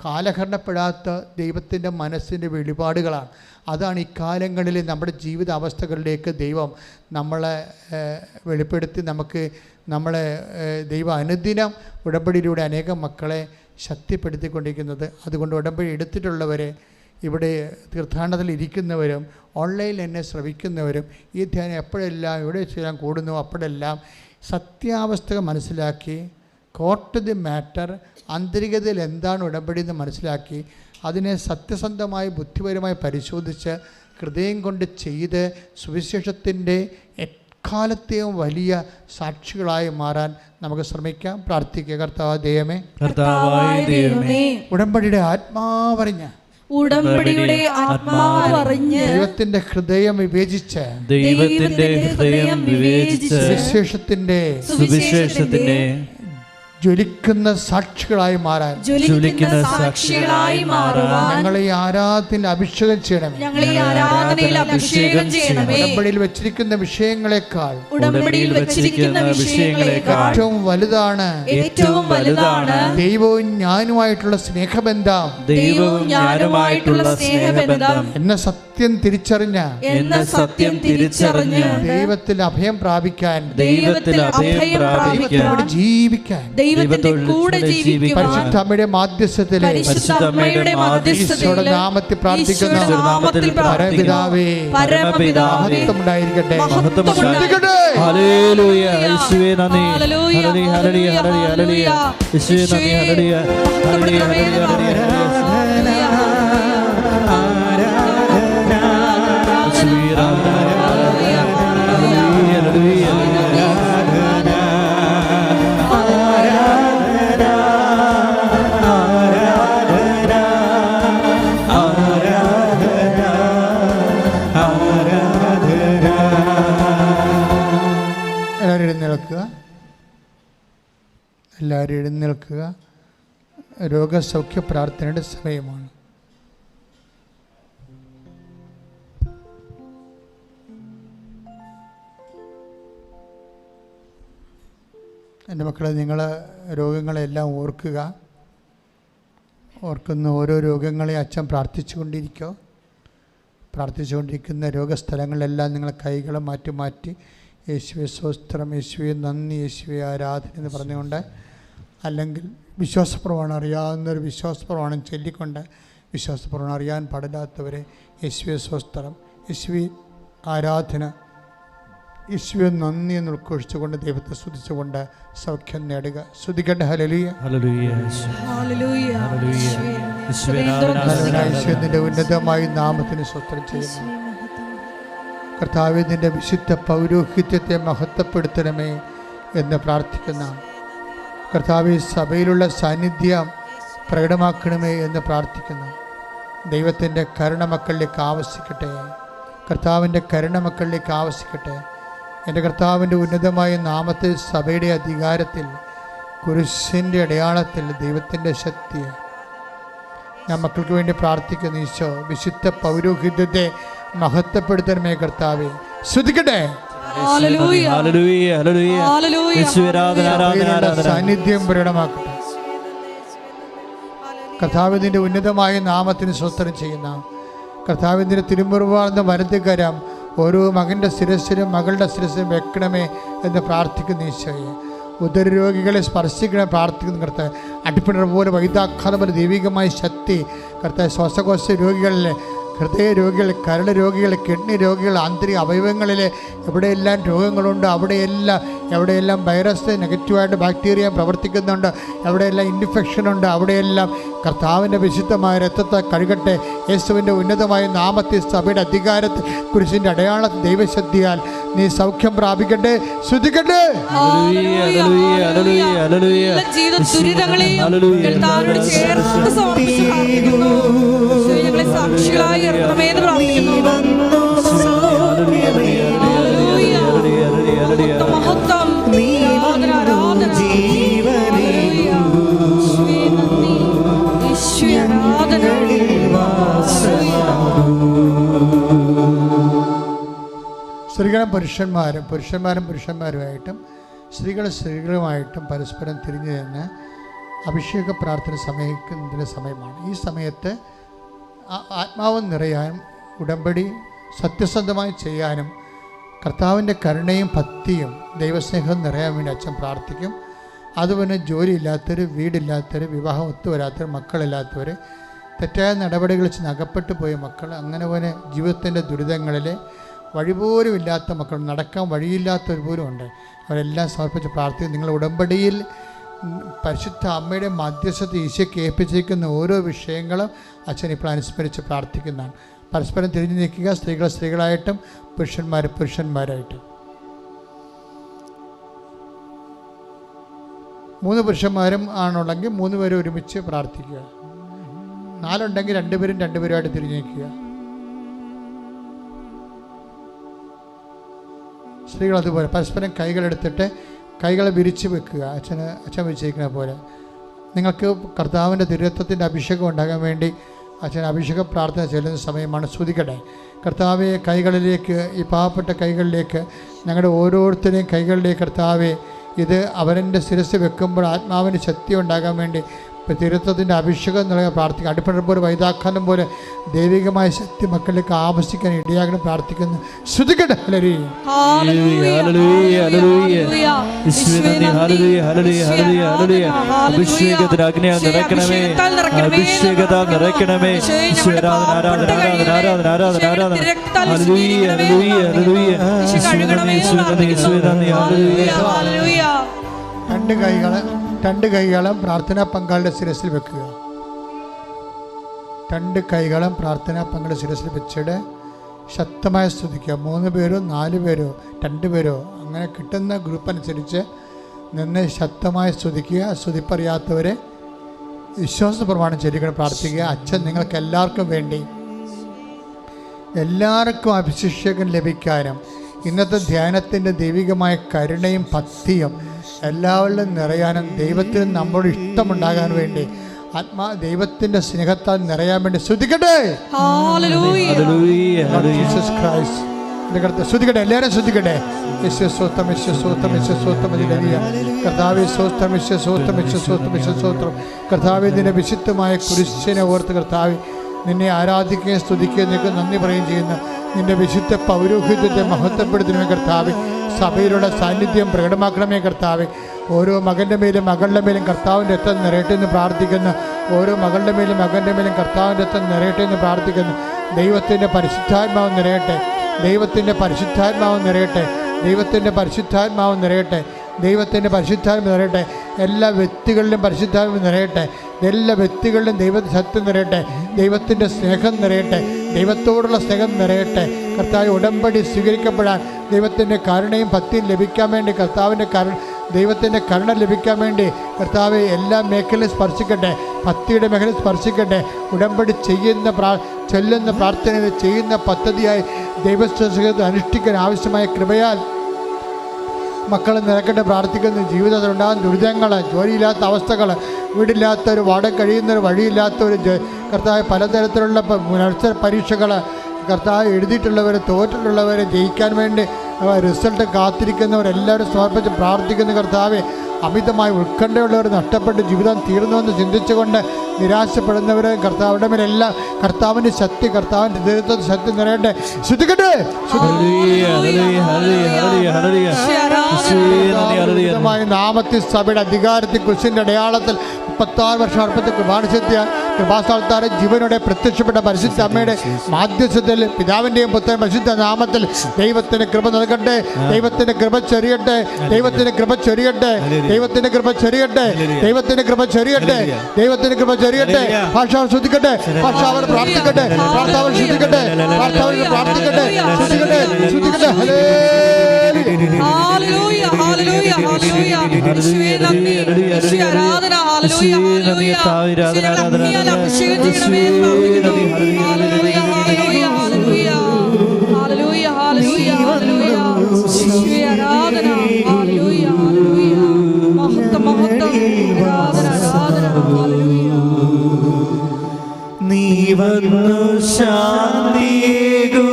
കാലഹരണപ്പെടാത്ത ദൈവത്തിൻ്റെ മനസ്സിൻ്റെ വെളിപാടുകളാണ്. അതാണ് ഇക്കാലങ്ങളിൽ നമ്മുടെ ജീവിത അവസ്ഥകളിലേക്ക് ദൈവം നമ്മളെ വെളിപ്പെടുത്തി നമ്മളെ ദൈവം അനുദിനം ഉടമ്പടിയിലൂടെ അനേകം മക്കളെ ശക്തിപ്പെടുത്തിക്കൊണ്ടിരിക്കുന്നത്. അതുകൊണ്ട് ഉടമ്പടി എടുത്തിട്ടുള്ളവരെ, ഇവിടെ തീർത്ഥാടനത്തിൽ ഇരിക്കുന്നവരും ഓൺലൈനിൽ എന്നെ ശ്രവിക്കുന്നവരും ഈ ധ്യാനം എപ്പോഴെല്ലാം എവിടെ ചെയ്യാൻ കൂടുന്നു അപ്പോഴെല്ലാം സത്യാവസ്ഥ മനസ്സിലാക്കി, കോർട്ട് ദി മാറ്റർ, ആന്തരികതയിൽ എന്താണ് ഉടമ്പടി എന്ന് മനസ്സിലാക്കി അതിനെ സത്യസന്ധമായി ബുദ്ധിപരമായി പരിശോധിച്ച് ഹൃദയം കൊണ്ട് ചെയ്ത് സുവിശേഷത്തിൻ്റെ എക്കാലത്തെയും വലിയ സാക്ഷികളായി മാറാൻ നമുക്ക് ശ്രമിക്കാം. പ്രാർത്ഥിക്കുക. കർത്താവായ ദൈവമേ, ഉടമ്പടിയുടെ ആത്മാവറിഞ്ഞ് ദൈവത്തിന്റെ ഹൃദയം വിവേചിച്ച് സുവിശേഷത്തിന്റെ ജ്വലിക്കുന്ന സാക്ഷികളായി മാറാൻ ഞങ്ങളെ ഈ ആരാധനയിൽ അഭിഷേകം ചെയ്യണമേ. ഉടമ്പടിയിൽ വെച്ചിരിക്കുന്ന വിഷയങ്ങളെക്കാൾ ഏറ്റവും വലുതാണ് ദൈവവും ഞാനുമായിട്ടുള്ള സ്നേഹബന്ധം എന്ന സത്യം തിരിച്ചറിഞ്ഞ ദൈവത്തിൽ അഭയം പ്രാപിക്കാൻ, ജീവിക്കാൻ പരിശുദ്ധമ്മയുടെ മാധ്യസ്ഥത്തിലെ ഈശോയുടെ നാമത്തിൽ പ്രാർത്ഥിക്കുന്ന പരമപിതാവേ, മഹത്വം ഉണ്ടായിരിക്കട്ടെ. ഹല്ലേലൂയ. യേശുവേ നന്ദി. ഹല്ലേലൂയ ഹല്ലേലൂയ ഹല്ലേലൂയ. യേശുവേ നന്ദി. ഹല്ലേലൂയ ഹല്ലേലൂയ ഹല്ലേലൂയ. എല്ലാവരും എഴുന്നേൽക്കുക. രോഗസൗഖ്യ പ്രാർത്ഥനയുടെ സമയമാണ്. എൻ്റെ മക്കളെ, നിങ്ങൾ രോഗങ്ങളെല്ലാം ഓർക്കുന്ന ഓരോ രോഗങ്ങളെ അച്ഛൻ പ്രാർത്ഥിച്ചുകൊണ്ടിരിക്കുന്ന രോഗസ്ഥലങ്ങളിലെല്ലാം നിങ്ങൾ കൈകളെ മാറ്റി യേശുവെ സ്വസ്ത്രം, യേശുവെ നന്ദി, യേശുവെ ആരാധന എന്ന് പറഞ്ഞുകൊണ്ട്, അല്ലെങ്കിൽ വിശ്വാസപ്രമാണം അറിയാവുന്നൊരു വിശ്വാസപ്രമാണം ചൊല്ലിക്കൊണ്ട്, വിശ്വാസപ്രമാണം അറിയാൻ പാടില്ലാത്തവരെ യേശുവെ സ്വസ്ത്രം, യേശുവെ ആരാധന, യേശുവെ നന്ദി എന്ന് ഉൾക്കൊഴിച്ചുകൊണ്ട് ദൈവത്തെ സ്തുതിച്ചുകൊണ്ട് സൗഖ്യം നേടുക. സ്തുതിക്കട്ടെ. ഹല്ലേലൂയ ഹല്ലേലൂയ. യേശുവിന്റെ ഉന്നതമായ നാമത്തിന് സ്തോത്രം ചെയ്യുന്നു. കർത്താവേ, നിന്റെ വിശുദ്ധ പൗരോഹിത്യത്തെ മഹത്വപ്പെടുത്തണമേ എന്ന് പ്രാർത്ഥിക്കുന്ന കർത്താവേ, സഭയിലുള്ള സാന്നിധ്യം പ്രകടമാക്കണമേ എന്ന് പ്രാർത്ഥിക്കുന്നു. ദൈവത്തിൻ്റെ കരുണ മക്കളിലേക്ക് ആവസിക്കട്ടെ. കർത്താവിൻ്റെ കരുണ മക്കളിലേക്ക് ആവസിക്കട്ടെ. എൻ്റെ കർത്താവിൻ്റെ ഉന്നതമായ നാമത്തിൽ, സഭയുടെ അധികാരത്തിൽ, കുരിശിൻ്റെ അടയാളത്തിൽ, ദൈവത്തിൻ്റെ ശക്തി ഞാൻ മക്കൾക്ക് വേണ്ടി പ്രാർത്ഥിക്കുന്നു. ഈശോ, വിശുദ്ധ പൗരോഹിത്യത്തെ മഹത്വപ്പെടുത്തണമേ കർത്താവേ. ശ്രദ്ധിക്കട്ടെ. സാന്നിധ്യം പ്രകടമാക്കട്ടെ. കർത്താവിൻ്റെ ഉന്നതമായ നാമത്തിന് സ്വസ്ത്രം ചെയ്യുന്ന കർത്താവിൻ്റെ തിരുമുറിവാർന്ന വലതുകരം ഓരോ മകൻ്റെ ശിരസ്സിലും മകളുടെ ശിരസ്സിലും വെക്കണമേ എന്ന് പ്രാർത്ഥിക്കുന്ന ഈശോയെ. ഉദരരോഗികളെ സ്പർശിക്കണേ പ്രാർത്ഥിക്കുന്ന കർത്താവ്. അടിപ്പിണർ പോലെ വൈദ്യാഘാതം പോലെ ദൈവികമായ ശക്തി കർത്താവ്. ശ്വാസകോശ രോഗികളിലെ, ഹൃദയ രോഗികൾ, കരൾ രോഗികൾ, കിഡ്നി രോഗികൾ, ആന്തരിക അവയവങ്ങളിൽ എവിടെയെല്ലാം രോഗങ്ങളുണ്ട് എവിടെയെല്ലാം വൈറസ് നെഗറ്റീവായിട്ട് ബാക്ടീരിയ പ്രവർത്തിക്കുന്നുണ്ട്, എവിടെയെല്ലാം ഇൻഫെക്ഷനുണ്ട്, അവിടെയെല്ലാം കർത്താവിൻ്റെ വിശുദ്ധമായ രക്തത്തെ കഴുകട്ടെ. യേശുവിൻ്റെ ഉന്നതമായ നാമത്തിൽ, സഭയുടെ അധികാരത്തിൽ, കുരിശിൻ്റെ അടയാളത്തിൽ, ദൈവശക്തിയാൽ നീ സൗഖ്യം പ്രാപിക്കട്ടെ. ശ്രദ്ധിക്കട്ടെ. സ്ത്രീകളും പുരുഷന്മാരുമായിട്ടും സ്ത്രീകളുമായിട്ടും പരസ്പരം തിരിഞ്ഞു നിന്ന് അഭിഷേക പ്രാർത്ഥന സമയിക്കുന്നതിൻ്റെ സമയമാണ്. ഈ സമയത്ത് ആത്മാവ് നിറയാനും ഉടമ്പടി സത്യസന്ധമായി ചെയ്യാനും കർത്താവിൻ്റെ കരുണയും ഭക്തിയും ദൈവസ്നേഹവും നിറയാൻ വേണ്ടി അച്ഛൻ പ്രാർത്ഥിക്കും. അതുപോലെ ജോലിയില്ലാത്തവർ, വീടില്ലാത്തവർ, വിവാഹം ഒത്തുവരാത്തവർ, മക്കളില്ലാത്തവർ, തെറ്റായ നടപടികൾ ചെന്ന് അകപ്പെട്ടു പോയ മക്കൾ, അങ്ങനെ പോലെ ജീവിതത്തിൻ്റെ ദുരിതങ്ങളിൽ വഴിപോലും ഇല്ലാത്ത മക്കൾ, നടക്കാൻ വഴിയില്ലാത്തവർ പോലും ഉണ്ട്. അവരെല്ലാം സമർപ്പിച്ച് പ്രാർത്ഥിക്കും. നിങ്ങൾ ഉടമ്പടിയിൽ പരിശുദ്ധ അമ്മയുടെ മധ്യസ്ഥത ഈശോയ്ക്ക് ഏൽപ്പിച്ചിരിക്കുന്ന ഓരോ വിഷയങ്ങളും അച്ഛൻ ഇപ്പോൾ അനുസ്മരിച്ച് പ്രാർത്ഥിക്കുന്നതാണ്. പരസ്പരം തിരിഞ്ഞു നിൽക്കുക. സ്ത്രീകളായിട്ടും പുരുഷന്മാരായിട്ടും. 3 പുരുഷന്മാരും ആണുള്ളെങ്കിൽ 3 പേരും ഒരുമിച്ച് പ്രാർത്ഥിക്കുക. 4 ഉണ്ടെങ്കിൽ 2 പേരുമായിട്ട് തിരിഞ്ഞു നിൽക്കുക. സ്ത്രീകൾ അതുപോലെ പരസ്പരം കൈകളെടുത്തിട്ട് കൈകളെ വിരിച്ച് വെക്കുക. അച്ഛൻ വിരിച്ചിരിക്കുന്ന പോലെ. നിങ്ങൾക്ക് കർത്താവിൻ്റെ തിരുരത്വത്തിൻ്റെ അഭിഷേകം ഉണ്ടാകാൻ വേണ്ടി അച്ഛൻ അഭിഷേക പ്രാർത്ഥന ചെല്ലുന്ന സമയമാണ്. സ്തുതിക്കട്ടെ. കർത്താവെ, കൈകളിലേക്ക്, ഈ പാവപ്പെട്ട കൈകളിലേക്ക്, ഞങ്ങളുടെ ഓരോരുത്തരെയും കൈകളിലേക്ക് കർത്താവെ, ഇത് അവരുടെ ശിരസ് വെക്കുമ്പോൾ ആത്മാവിന് ശക്തി ഉണ്ടാകാൻ വേണ്ടി തിരുത്വത്തിൻ്റെ അഭിഷേകം നൽകാൻ പ്രാർത്ഥിക്കുക. അടിപ്പണർ പോലെ വൈതാഖാനം പോലെ ദൈവികമായ ശക്തി മക്കളിലേക്ക് ആവശ്യിക്കാൻ ഇടയാകണം പ്രാർത്ഥിക്കുന്നു. ശ്രദ്ധിക്കട്ടെ. രണ്ട് കൈകളും പ്രാർത്ഥനാ പങ്കാളിയുടെ ശിരസിൽ വെക്കുക. 2 കൈകളും പ്രാർത്ഥനാ പങ്കാളിയുടെ ശിരസിൽ വെച്ചിട്ട് ശക്തമായി സ്തുതിക്കുക. 3 പേരോ 4 പേരോ 2 പേരോ അങ്ങനെ കിട്ടുന്ന ഗ്രൂപ്പ് അനുസരിച്ച് നിന്ന് ശക്തമായി സ്തുതിക്കുക. സ്തുതിപ്പറിയാത്തവരെ വിശ്വാസ പ്രമാണം ചൊല്ലിക്കണം പ്രാർത്ഥിക്കുക. അച്ഛൻ നിങ്ങൾക്ക് എല്ലാവർക്കും വേണ്ടി, എല്ലാവർക്കും അഭിഷേകം ലഭിക്കാനും ഇന്നത്തെ ധ്യാനത്തിൻ്റെ ദൈവികമായ കരുണയും ഭക്തിയും എല്ലാവരിലും നിറയാനും ദൈവത്തിന് നമ്മോട് ഇഷ്ടമുണ്ടാകാൻ വേണ്ടി ദൈവത്തിൻ്റെ സ്നേഹത്താൽ നിറയാൻ വേണ്ടി ശ്രദ്ധിക്കട്ടെ. ശ്രദ്ധിക്കട്ടെ. എല്ലാവരും ശ്രദ്ധിക്കട്ടെ. കർത്താവേ, നിന്റെ വിശുദ്ധമായ കുരിശിനെ ഓർത്ത് കർത്താവേ, നിന്നെ ആരാധിക്കുകയും സ്തുതിക്കുകയും നിനക്ക് നന്ദി പറയുകയും ചെയ്യുന്ന നിന്റെ വിശുദ്ധ പൗരോഹിത്യത്തെ മഹത്വപ്പെടുത്തണമേ കർത്താവേ. സഭയിലുള്ള സാന്നിധ്യം പ്രകടമാക്കണമേ കർത്താവേ. ഓരോ മകൻ്റെ മേലും മകളുടെ മേലും കർത്താവിൻ്റെ രക്തം നിറയട്ടെ എന്ന് പ്രാർത്ഥിക്കുന്നു. ഓരോ മകളുടെ മേലും മകൻ്റെ മേലും കർത്താവിൻ്റെ രക്തം നിറയട്ടെ എന്ന് പ്രാർത്ഥിക്കുന്നു. ദൈവത്തിൻ്റെ പരിശുദ്ധാത്മാവ് നിറയട്ടെ. ദൈവത്തിൻ്റെ പരിശുദ്ധാത്മാവ് നിറയട്ടെ. ദൈവത്തിൻ്റെ പരിശുദ്ധാത്മാവ് നിറയട്ടെ. ദൈവത്തിൻ്റെ പരിശുദ്ധാത്മ നിറയട്ടെ. എല്ലാ വ്യക്തികളിലും പരിശുദ്ധാത്മ നിറയട്ടെ. എല്ലാ വ്യക്തികളിലും ദൈവത്തിൻ്റെ സത്യം നിറയട്ടെ. ദൈവത്തിൻ്റെ സ്നേഹം നിറയട്ടെ. ദൈവത്തോടുള്ള സ്നേഹം നിറയട്ടെ. കർത്താവ് ഉടമ്പടി സ്വീകരിക്കപ്പെടാൻ ദൈവത്തിൻ്റെ കരുണയും ഭക്തിയും ലഭിക്കാൻ വേണ്ടി കർത്താവിൻ്റെ ദൈവത്തിൻ്റെ കരുണ ലഭിക്കാൻ വേണ്ടി കർത്താവെ എല്ലാ മേഖലയും സ്പർശിക്കട്ടെ. ഭക്തിയുടെ മേഖല സ്പർശിക്കട്ടെ. ഉടമ്പടി ചൊല്ലുന്ന പ്രാർത്ഥന ചെയ്യുന്ന പദ്ധതിയായി ദൈവസ്ഥ അനുഷ്ഠിക്കാൻ ആവശ്യമായ കൃപയാൽ മക്കൾ നിരക്കട്ടെ. പ്രാർത്ഥിക്കുന്ന ജീവിതത്തിൽ ഉണ്ടാകുന്ന ദുരിതങ്ങൾ, ജോലിയില്ലാത്ത അവസ്ഥകൾ, വീടില്ലാത്തവർ, വാടക കഴിയുന്നവർ, വഴിയില്ലാത്തവർ, കർത്താവ് പലതരത്തിലുള്ള മത്സര പരീക്ഷകൾ കർത്താവ് എഴുതിയിട്ടുള്ളവർ, തോറ്റിട്ടുള്ളവരെ ജയിക്കാൻ വേണ്ടി റിസൾട്ട് കാത്തിരിക്കുന്നവരെല്ലാവരും സമർപ്പിച്ച് പ്രാർത്ഥിക്കുന്ന കർത്താവെ, അമിതമായി ഉത്കണ്ഠയുള്ളവർ, നഷ്ടപ്പെട്ട് ജീവിതം തീർന്നുവെന്ന് ചിന്തിച്ചുകൊണ്ട് നിരാശപ്പെടുന്നവർ കർത്താവിൻ്റെ മേലെല്ലാം കർത്താവിൻ്റെ ശക്തി, കർത്താവിൻ്റെ ഹൃദയത്തിൽ ശക്തി നിറയട്ടെ. ശ്രദ്ധിക്കട്ടെ. നാമത്തിൽ സഭയുടെ അധികാരത്തിൽ കുരിശിൻ്റെ അടയാളത്തിൽ 36 വർഷം അർപ്പത്തിൽ കൃപാനുസരിച്ച കൃപാസ്ഥാനത്താരെ ജീവനോടെ പ്രത്യക്ഷപ്പെട്ട പരിശുദ്ധ അമ്മയുടെ മാധ്യസ്ഥത്തിൽ പിതാവിൻ്റെയും പുത്രൻ പരിശുദ്ധ നാമത്തിൽ ദൈവത്തിൻ്റെ കൃപ നൽകട്ടെ. ദൈവത്തിൻ്റെ കൃപ ചൊരിയട്ടെ. ദൈവത്തിൻ്റെ കൃപ ചൊരിയട്ടെ. ദൈവത്തിൻ്റെ കൃപ ചൊരിയട്ടെ. ദൈവത്തിൻ്റെ കൃപ ചൊരിയട്ടെ. ദൈവത്തിൻ്റെ കൃപ ചൊരിയട്ടെ. ഭാഷാവ് ശ്രദ്ധിക്കട്ടെ. ഭാഷാവർ പ്രാർത്ഥിക്കട്ടെ. പ്രാർത്ഥാവർ ശ്രദ്ധിക്കട്ടെ. പ്രാർത്ഥാവർ പ്രാർത്ഥിക്കട്ടെ. ശ്രദ്ധിക്കട്ടെ. ശ്രദ്ധിക്കട്ടെ. ഹല്ലേലൂയ, ഹല്ലേലൂയ, ഹല്ലേലൂയ. യേശുവേ നന്ദി. യേശുവേ ആരാധന. ഹല്ലേലൂയ, ഹല്ലേലൂയ. അഭിഷേകം ചെയ്യണമേ എന്ന് പ്രാർത്ഥിക്കുന്നു. ഹല്ലേലൂയ, ഹല്ലേലൂയ, ഹല്ലേലൂയ. ഹല്ലേലൂയ, ഹല്ലേലൂയ, ഹല്ലേലൂയ. യേശുവേ ആരാധന. ഹല്ലേലൂയ, ഹല്ലേലൂയ. മഹത്വം, മഹത്വം. ആരാധന, ആരാധന. ഹല്ലേലൂയ. നീ വന്നു ശാന്തിയേകൂ,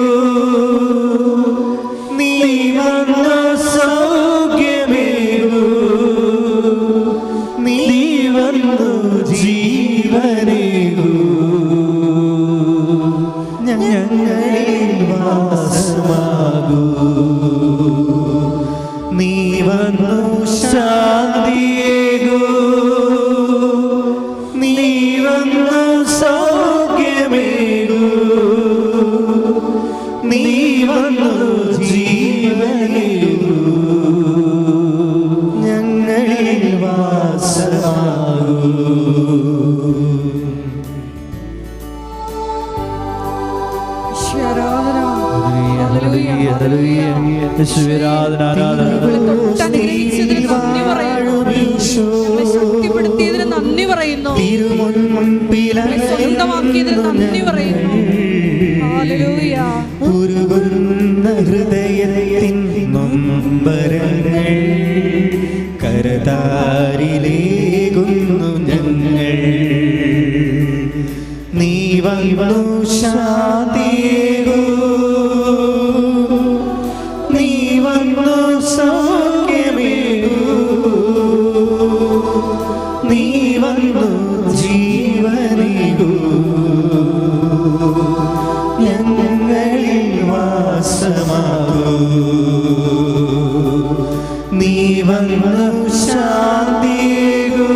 നീ വന്നു സൗഖ്യമേകൂ, നീ വന്നു ജീവനേകൂ, ഞങ്ങളിൽ വാസമാകൂ. നീ വന്നു ശാന്തിയേകൂ, നീ വന്നു സൗഖ്യമേകൂ, നീ വന്നു ജീവനേകൂ, ഞങ്ങളിൽ വാസമാകൂ. ശക്തിപ്പെടുത്തിയതിന് നന്ദി പറയുന്നു. സ്വന്തമാക്കിയതിന് നന്ദി പറയുന്നു. ഹല്ലേലൂയ. ഉരുകുന്ന ഹൃദയത്തിൻ നൊമ്പരങ്ങൾ കരതാരിലേകുന്നു ഞങ്ങൾ. നീ വന്നു ശാന്തിയേകൂ, നീ വന്നു സൗഖ്യമേകൂ, നീ വന്നു ജീവനേകൂ, ഞങ്ങളിൽ വാസമാകൂ. നീ വന്നു ശാന്തിയേകൂ,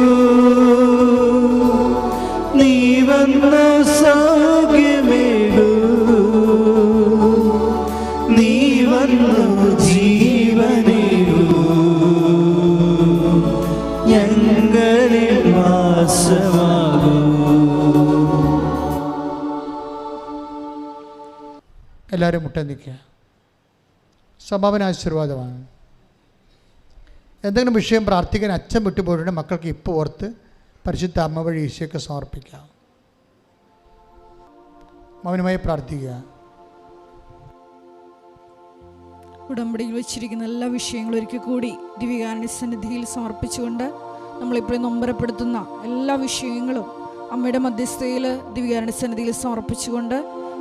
നീ വന്നു സൗഖ്യമേകൂ, നീ വന്നു ജീവനേകൂ, ഞങ്ങളിൽ വാസമാകൂ. എല്ലാവരും മുട്ട നിൽക്കുക. സമാപന ആശീർവാദമാണ്. എന്തെങ്കിലും വിഷയം പ്രാർത്ഥിക്കാൻ അച്ഛൻ വിട്ടുപോയിട്ട് മക്കൾക്ക് ഇപ്പോൾ ഓർത്ത് പരിശുദ്ധ അമ്മ വഴി ഈശോയ്ക്ക് സമർപ്പിക്കാം. മൗനമായി പ്രാർത്ഥിക്കുക. ഉടമ്പടിയിൽ വെച്ചിരിക്കുന്ന എല്ലാ വിഷയങ്ങളും ഒരിക്കൽ കൂടി ദിവ്യകാരുണ്യ സന്നിധിയിൽ സമർപ്പിച്ചുകൊണ്ട് നമ്മളിപ്പോൾ നൊമ്പരപ്പെടുത്തുന്ന എല്ലാ വിഷയങ്ങളും അമ്മയുടെ മധ്യസ്ഥയിൽ ദിവ്യകാരുണ്യ സന്നിധിയിൽ സമർപ്പിച്ചുകൊണ്ട്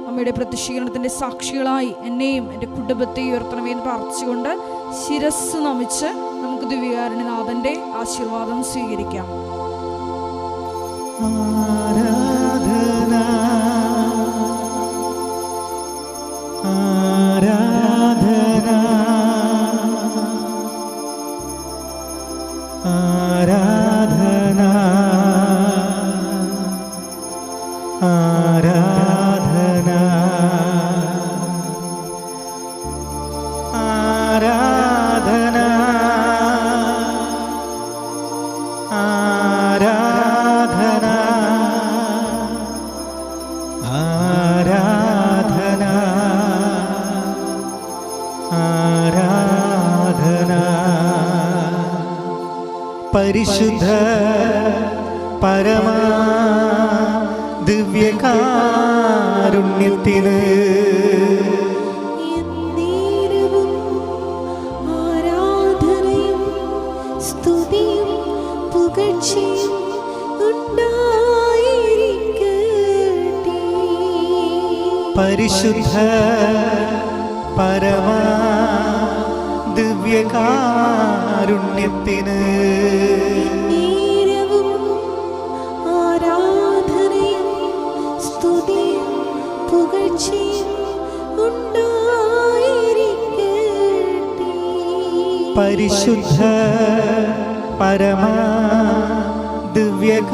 അമ്മയുടെ പ്രത്യക്ഷീകരണത്തിൻ്റെ സാക്ഷികളായി എന്നെയും എൻ്റെ കുടുംബത്തെയും ഉയർത്തണമേ എന്ന് പ്രാർത്ഥിച്ചുകൊണ്ട് ശിരസ് നമിച്ച് നമുക്ക് ദിവ്യകാരുണ്യനാഥൻ്റെ ആശീർവാദം സ്വീകരിക്കാം. ആരാധന, ആരാധന, ആരാധന, ആരാധന, ആരാധന, ആരാധന, ആരാധന, ആരാധന, പരിശുദ്ധ പരമാ ദിവ്യകാരുണ്യത്തിന് എന്നേരവും ആരാധനയും സ്തുതിയും പുകഴ്ചയും ഉണ്ടായിരിക്കട്ടെ. പരിശുദ്ധ പരമാ ദിവ്യകാരുണ്യത്തിന് എന്നേരവും ആരാധനയും സ്തുതിയും പുകഴ്ചയും ഉണ്ടായിരിക്കട്ടെ. പരിശുദ്ധ പരമാ ദിവ്യകാരുണ്യത്തിന്